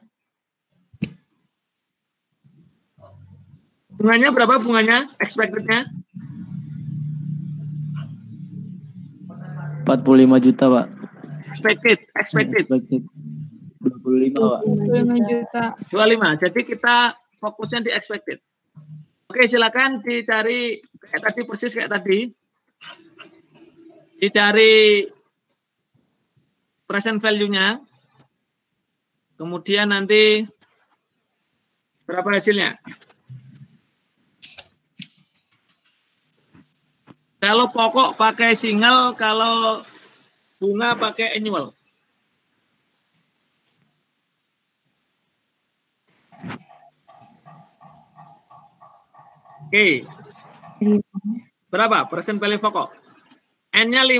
Bunganya berapa bunganya? Expected-nya? 45 juta, Pak. Expected. 25, Pak. 25 juta. 25. Jadi kita fokusnya di expected. Oke, silakan dicari kayak tadi, persis kayak tadi. Dicari present value-nya. Kemudian nanti berapa hasilnya? Kalau pokok pakai single, kalau bunga pakai annual. Oke. Berapa persen value pokok? N-nya 5,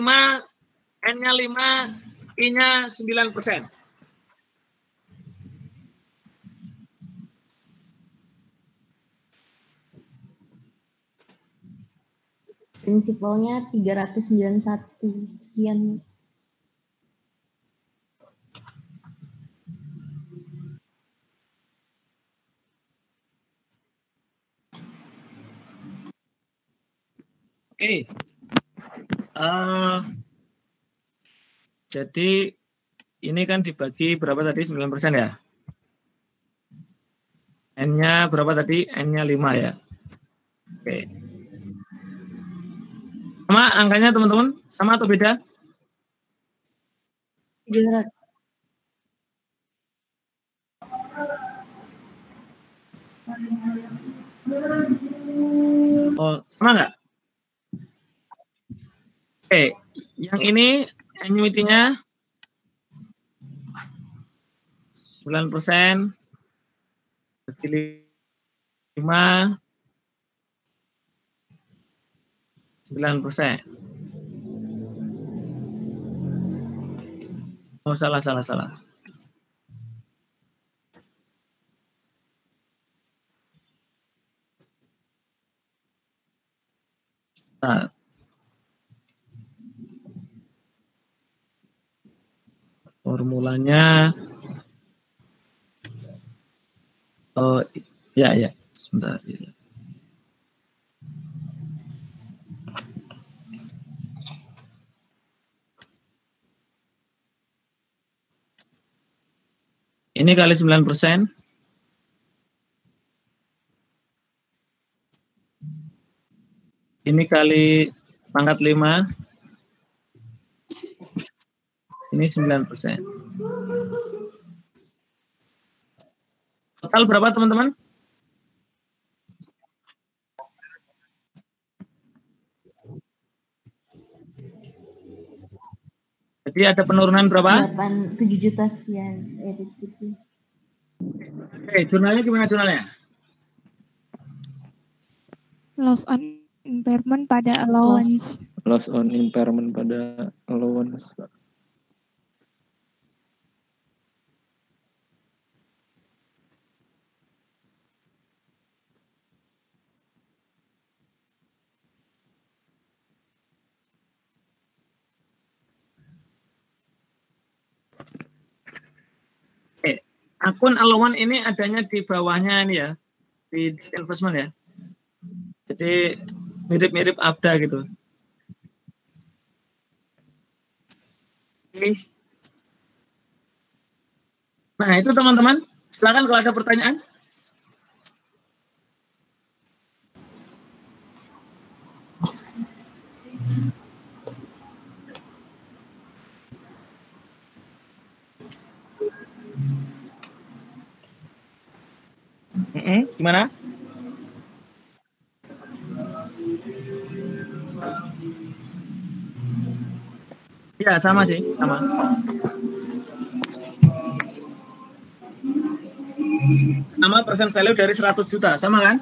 I-nya 9%. Prinsipalnya 391 sekian. Oke. Jadi ini kan dibagi berapa tadi? 9% ya? N-nya berapa tadi? N-nya 5 ya. Oke. Sama angkanya teman-teman? Sama atau beda? 300. Oh, sama nggak? Oke, yang ini annuity-nya 9%, bagi 5, 9%. Oh, salah. Nah, formulanya, oh ya, sebentar. Ya. Ini kali 9%. Ini kali pangkat 5. Ini 9%. Total berapa teman-teman? Jadi ada penurunan berapa? 7 juta sekian. Oke, jurnalnya gimana jurnalnya? Loss on impairment pada allowance. Loss on impairment pada allowance, Pak. Akun allowance ini adanya di bawahnya ini ya, di investment ya. Jadi mirip-mirip ABDA gitu. Oke. Nah itu teman-teman, silakan kalau ada pertanyaan. Gimana? Ya, Ya, sama sih, sama. Sama present value dari 100 juta, sama kan?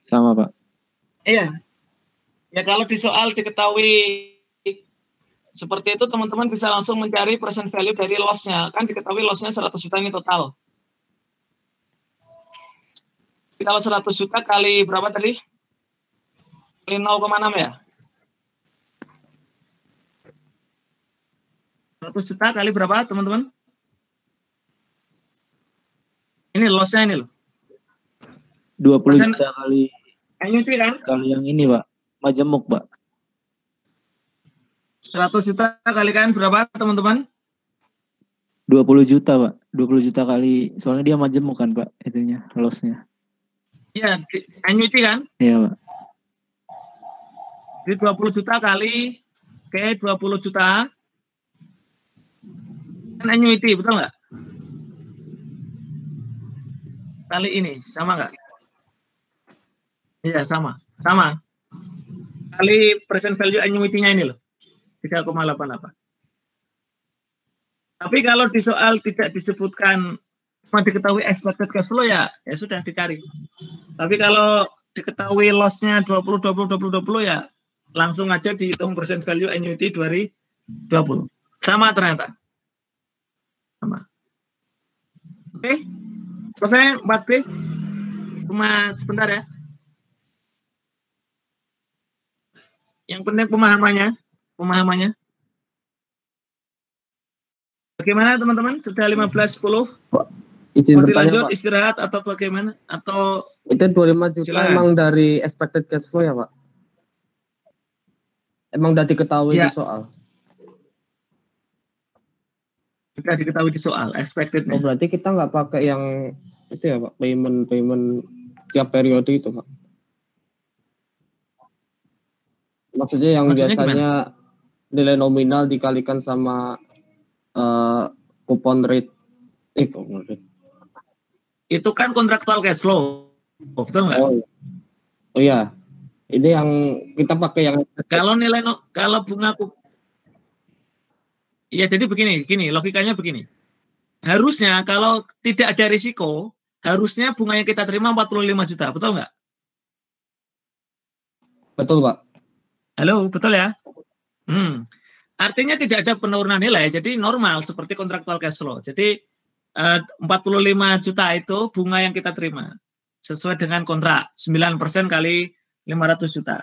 Sama, Pak. Iya. Ya kalau di soal diketahui seperti itu, teman-teman bisa langsung mencari present value dari loss-nya. Kan diketahui loss-nya 100 juta ini total. Jadi kalau 100 juta kali berapa tadi? Kali 0,6 ya? 100 juta kali berapa, teman-teman? Ini loss-nya ini loh. 20 juta kali annuity kan? Kali yang ini, Pak. Majemuk, Pak. 100 juta kalikan berapa, teman-teman? 20 juta, Pak. 20 juta kali, soalnya dia majemuk kan, Pak, itunya, loss-nya. Iya, annuity kan? Iya, Pak. Jadi 20 juta kali, oke, 20 juta. Kan annuity, betul nggak? Kali ini, sama nggak? Iya, sama. Sama. Kali present value annuity-nya ini loh. 3,88. Tapi kalau di soal tidak disebutkan cuma diketahui expected cash flow ya sudah dicari. Tapi kalau diketahui loss-nya 20 ya langsung aja dihitung present value annuity 2020. Sama ternyata. Sama. Oke. Selesai 4B. Cuma sebentar ya. Yang penting pemahamannya. Bagaimana teman-teman? Sudah 15.10? Izin mau bertanya, dilanjut Pak. Istirahat atau bagaimana? Atau itu 25 juta silakan. emang dari expected cash flow ya, Pak? Emang udah diketahui Ya. di soal? Sudah diketahui di soal expected. Oh, berarti kita nggak pakai yang itu ya, Pak? Payment tiap periode itu, Pak? Maksudnya yang biasanya nilai nominal dikalikan sama coupon rate. Itu kan kontraktual cash flow. Betul nggak? Oh iya. Ini yang kita pakai yang kalau nilai kalau bunga ya jadi begini, logikanya begini. Harusnya kalau tidak ada risiko, harusnya bunga yang kita terima 45 juta, betul nggak? Betul, Pak. Halo, betul ya? Artinya tidak ada penurunan nilai, jadi normal seperti kontraktual cash flow. Jadi 45 juta itu bunga yang kita terima sesuai dengan kontrak 9% kali 500 juta.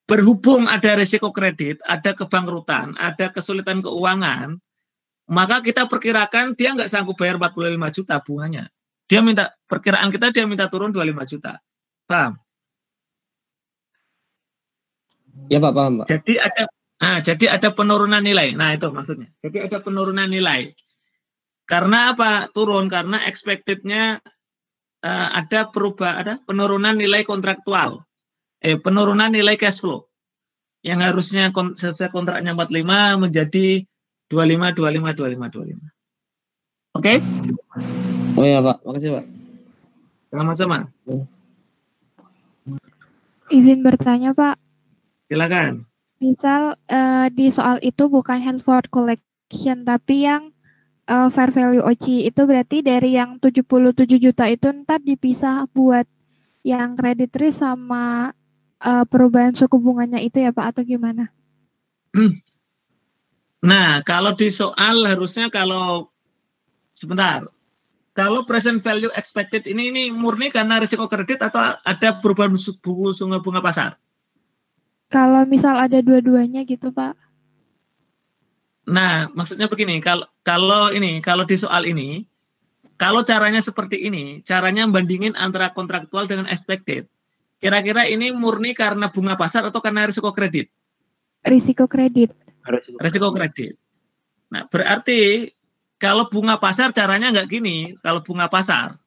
Berhubung ada risiko kredit, ada kebangkrutan, ada kesulitan keuangan, maka kita perkirakan dia nggak sanggup bayar 45 juta bunganya. Perkiraan kita dia minta turun 25 juta. Paham? Ya, Pak, paham, Pak. Jadi ada penurunan nilai. Nah, itu maksudnya. Jadi ada penurunan nilai. Karena apa? Turun karena expected-nya ada penurunan nilai kontraktual. Penurunan nilai cash flow. Yang harusnya sesuai kontraknya 45 menjadi 25. Oke? Oh ya, Pak. Makasih, Pak. Sama-sama. Izin bertanya, Pak. Silakan. Misal di soal itu bukan held for collection, tapi yang fair value OC itu berarti dari yang 77 juta itu ntar dipisah buat yang credit risk sama perubahan suku bunganya itu ya, Pak, atau gimana? Nah, kalau di soal harusnya sebentar. Kalau present value expected ini murni karena risiko kredit atau ada perubahan suku bunga pasar? Kalau misal ada dua-duanya gitu, Pak. Nah, maksudnya begini, kalau di soal ini, kalau caranya seperti ini, caranya bandingin antara kontraktual dengan expected. Kira-kira ini murni karena bunga pasar atau karena risiko kredit? Risiko kredit. Risiko kredit. Nah, berarti kalau bunga pasar caranya nggak gini, kalau bunga pasar,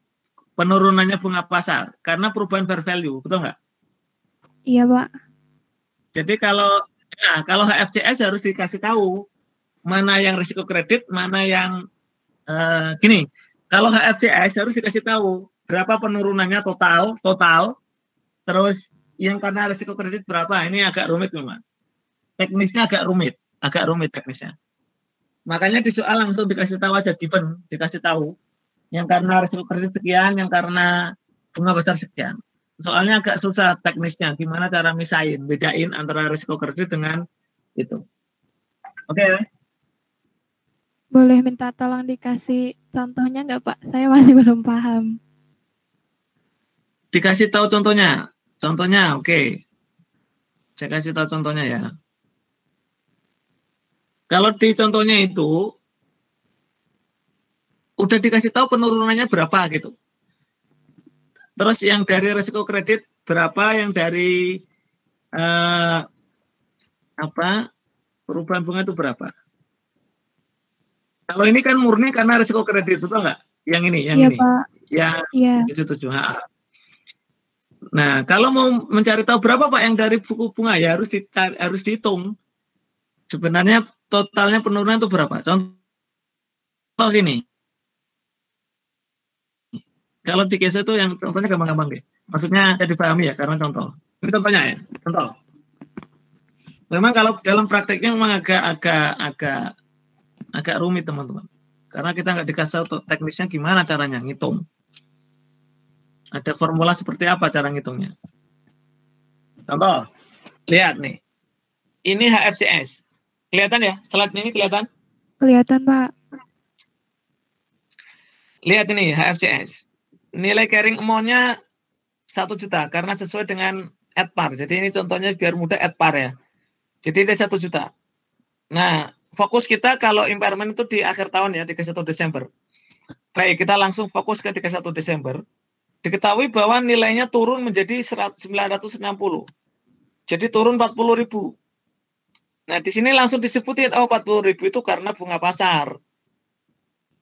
penurunannya bunga pasar, karena perubahan fair value, betul nggak? Iya, Pak. Jadi kalau HFCS harus dikasih tahu mana yang risiko kredit, mana yang gini. Kalau HFCS harus dikasih tahu berapa penurunannya total, terus yang karena risiko kredit berapa. Ini agak rumit memang. teknisnya agak rumit teknisnya. Makanya di soal langsung dikasih tahu aja, given, dikasih tahu yang karena risiko kredit sekian, yang karena bunga besar sekian. Soalnya agak susah teknisnya, gimana cara misahin, bedain antara risiko kredit dengan itu. Oke. Boleh minta tolong dikasih contohnya nggak Pak? Saya masih belum paham. Dikasih tahu contohnya. Contohnya, oke. Saya kasih tahu contohnya ya. Kalau di contohnya itu, udah dikasih tahu penurunannya berapa gitu. Terus yang dari risiko kredit berapa, yang dari perubahan bunga itu berapa. Kalau ini kan murni karena risiko kredit, betul nggak? Yang ini, yang ini. Pak. Ya, iya. Itu 7. Nah, kalau mau mencari tahu berapa Pak yang dari buku bunga, ya harus dihitung. Sebenarnya totalnya penurunan itu berapa? Contoh gini. Kalau di case itu yang contohnya gampang-gampang deh. Maksudnya saya dipahami ya, karena contoh. Ini contohnya ya, contoh. Memang kalau dalam prakteknya memang agak rumit teman-teman. Karena kita nggak dikasih tahu teknisnya gimana caranya ngitung. Ada formula seperti apa cara ngitungnya. Contoh, lihat nih. Ini HFCS. Kelihatan ya? Slide ini kelihatan? Kelihatan, Pak. Lihat ini HFCS. Nilai carrying amount-nya 1 juta karena sesuai dengan at par. Jadi ini contohnya biar mudah at par ya. Jadi ini 1 juta. Nah, fokus kita kalau impairment itu di akhir tahun ya, 31 Desember. Baik, kita langsung fokus ke 31 Desember. Diketahui bahwa nilainya turun menjadi 960. Jadi turun 40.000. Nah, di sini langsung disebutin, oh 40.000 itu karena bunga pasar.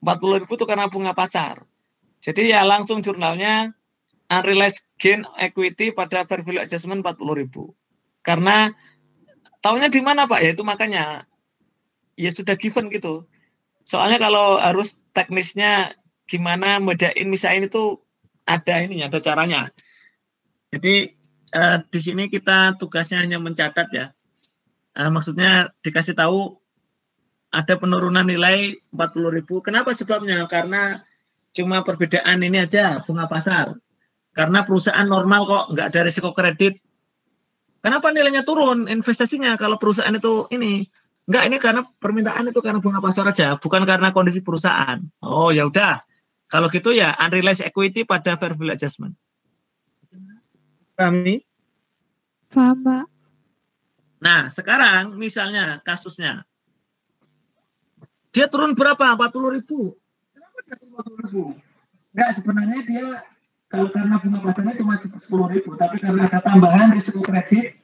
40.000 itu karena bunga pasar. Jadi ya langsung jurnalnya unrealized gain equity pada fair value adjustment 40.000. Karena tahunya di mana Pak? Ya itu makanya ya sudah given gitu. Soalnya kalau harus teknisnya gimana bedain misain itu ada ininya, ada caranya. Jadi di sini kita tugasnya hanya mencatat ya. Maksudnya dikasih tahu ada penurunan nilai 40.000. Kenapa sebabnya? Karena cuma perbedaan ini aja bunga pasar. Karena perusahaan normal kok nggak ada risiko kredit. Kenapa nilainya turun investasinya kalau perusahaan itu ini? Enggak, ini karena permintaan itu karena bunga pasar aja, bukan karena kondisi perusahaan. Oh ya udah. Kalau gitu ya unrealized equity pada fair value adjustment. Pahami? Paham, Pak. Nah, sekarang misalnya kasusnya. Dia turun berapa? 40.000. Kenapa dia turun 40.000? Enggak, sebenarnya dia kalau karena bunga pasarnya cuma 10.000, tapi karena ada tambahan risiko kredit,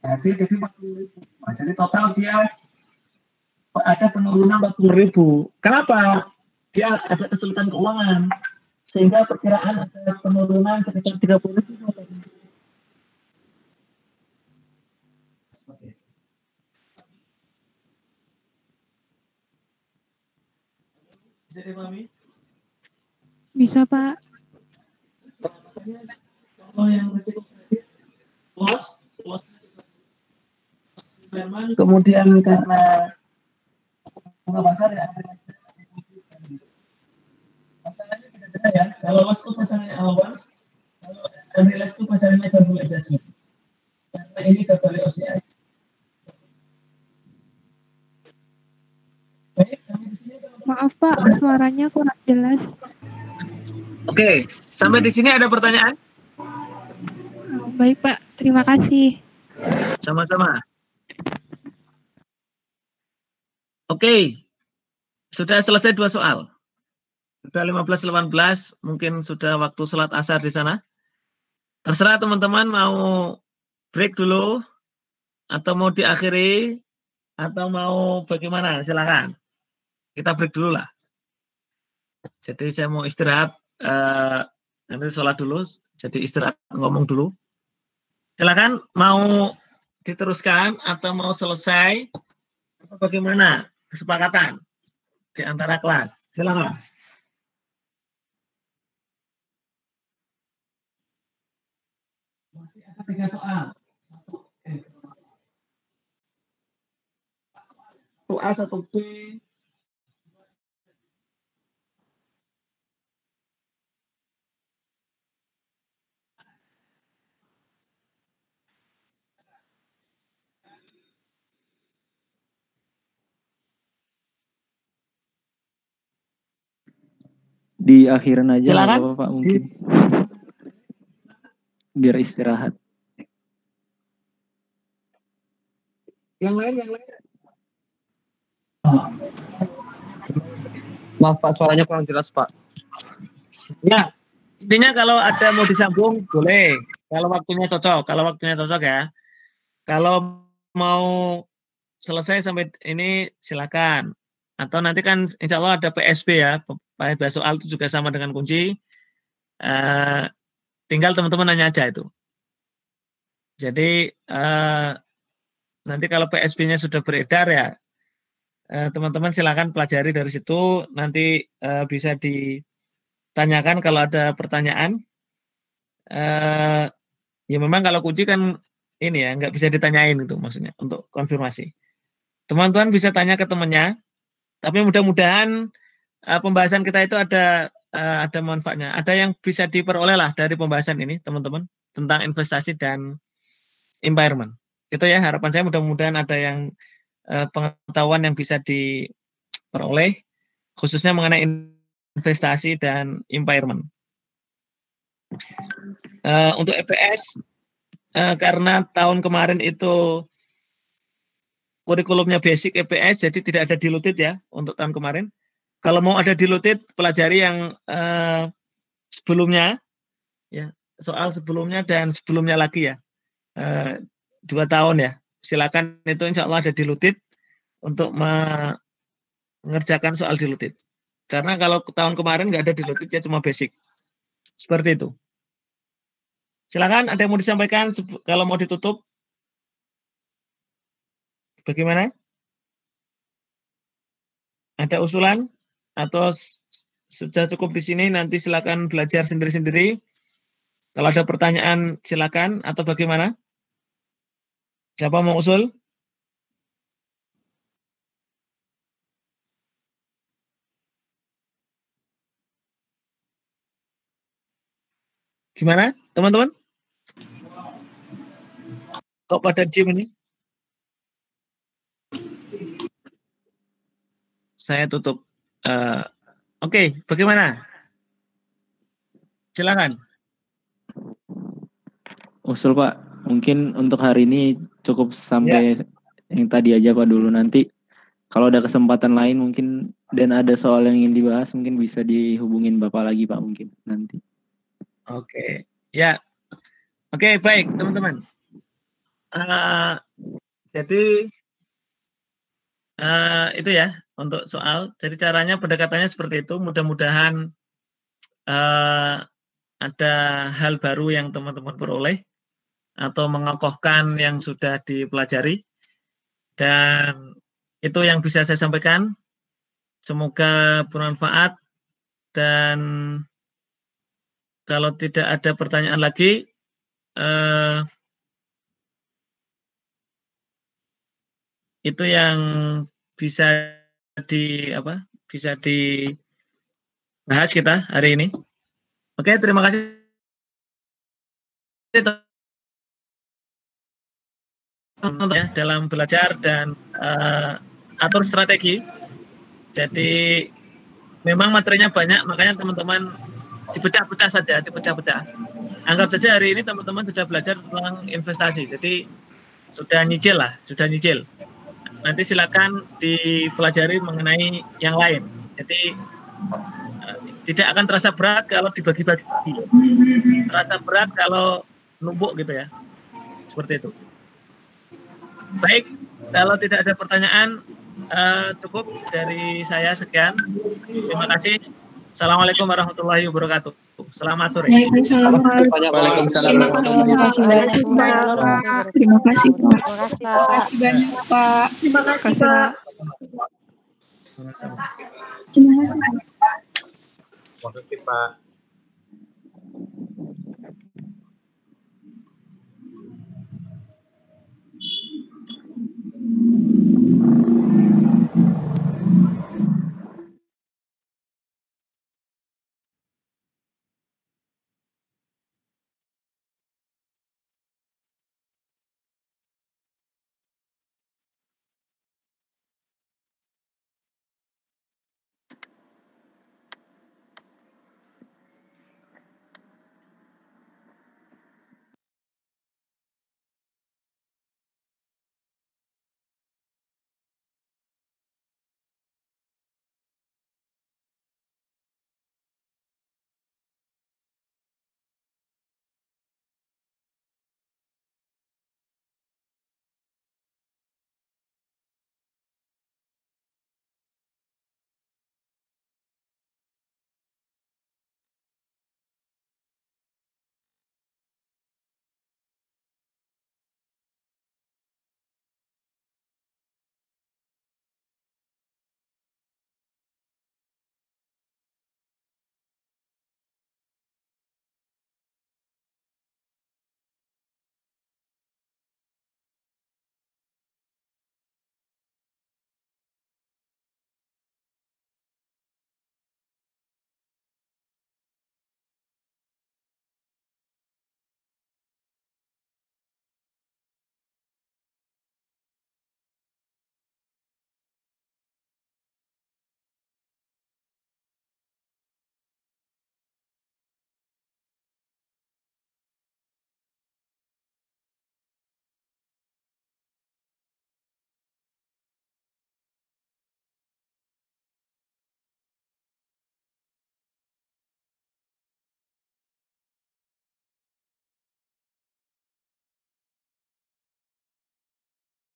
jadi 40.000. Nah, jadi total dia ada penurunan 40.000. Kenapa? Dia ada kesulitan keuangan, sehingga perkiraan ada penurunan sekitar 30.000. Seperti itu. Bisa dipahami? Bisa, Pak. Kalau yang risiko kredit, kemudian karena bunga pasar ya, pasangannya beda-beda ya. Kalau loss itu pasangannya allowance, kalau unrealized itu pasangannya fair value adjustment. Karena ini fair value OCI. Baik, sampai di sini. Maaf Pak, suaranya kurang jelas. Oke, sampai di sini ada pertanyaan? Baik Pak, terima kasih. Sama-sama. Oke, sudah selesai 2 soal. Sudah 15.18, mungkin sudah waktu sholat asar di sana. Terserah teman-teman mau break dulu, atau mau diakhiri, atau mau bagaimana, silakan. Kita break dulu lah. Jadi saya mau istirahat, nanti sholat dulu, jadi istirahat ngomong dulu. Silakan mau diteruskan atau mau selesai, atau bagaimana kesepakatan di antara kelas. Silakan. Masih ada 3 soal. A, 1 B. Di akhiran aja nggak Silakan. apa-apa Pak mungkin. Biar istirahat. Yang lain. Maaf Pak, suaranya kurang jelas Pak. Ya, intinya kalau ada mau disambung boleh. Kalau waktunya cocok ya. Kalau mau selesai sampai ini silakan. Atau nanti kan insya Allah ada PSB ya, PSB soal itu juga sama dengan kunci. Tinggal teman-teman nanya aja itu. Jadi nanti kalau PSB-nya sudah beredar ya, teman-teman silakan pelajari dari situ. Nanti bisa ditanyakan kalau ada pertanyaan. Ya memang kalau kunci kan ini ya nggak bisa ditanyain itu maksudnya untuk konfirmasi. Teman-teman bisa tanya ke temannya, tapi mudah-mudahan pembahasan kita itu ada manfaatnya. Ada yang bisa diperoleh lah dari pembahasan ini teman-teman tentang investasi dan impairment. Itu ya harapan saya, mudah-mudahan ada yang pengetahuan yang bisa diperoleh khususnya mengenai investasi dan impairment. Untuk EPS karena tahun kemarin itu kurikulumnya basic EPS, jadi tidak ada diluted ya untuk tahun kemarin. Kalau mau ada diluted, pelajari yang sebelumnya, ya soal sebelumnya dan sebelumnya lagi ya, 2 tahun ya. Silakan itu insya Allah ada diluted untuk mengerjakan soal diluted. Karena kalau tahun kemarin nggak ada diluted ya cuma basic. Seperti itu. Silakan ada yang mau disampaikan, kalau mau ditutup. Bagaimana? Ada usulan? Atau sudah cukup di sini, nanti silakan belajar sendiri-sendiri. Kalau ada pertanyaan silakan, atau bagaimana? Siapa mau usul? Gimana, teman-teman? Kok pada diem ini? Saya tutup. Oke, bagaimana? Silakan. Usul Pak, mungkin untuk hari ini cukup sampai yang tadi aja Pak dulu. Nanti kalau ada kesempatan lain mungkin dan ada soal yang ingin dibahas mungkin bisa dihubungin Bapak lagi Pak mungkin nanti. Oke, ya. Oke, baik teman-teman. Jadi itu ya untuk soal. Jadi caranya pendekatannya seperti itu. Mudah-mudahan ada hal baru yang teman-teman peroleh atau mengokohkan yang sudah dipelajari. Dan itu yang bisa saya sampaikan. Semoga bermanfaat. Dan kalau tidak ada pertanyaan lagi, itu yang bisa dibahas kita hari ini. Oke, terima kasih ya dalam belajar dan atur strategi. Jadi memang materinya banyak, makanya teman-teman dipecah-pecah saja, dipecah-pecah. Anggap saja hari ini teman-teman sudah belajar tentang investasi, jadi sudah nyicil lah, sudah nyicil. Nanti silakan dipelajari mengenai yang lain. Jadi tidak akan terasa berat kalau dibagi-bagi. Terasa berat kalau numpuk gitu ya. Seperti itu. Baik, kalau tidak ada pertanyaan, cukup dari saya sekian. Terima kasih. Assalamualaikum warahmatullahi wabarakatuh. Selamat sore. Waalaikumsalam. Terima kasih Pak. Terima kasih banyak Pak. Terima kasih Pak. Terima kasih Pak.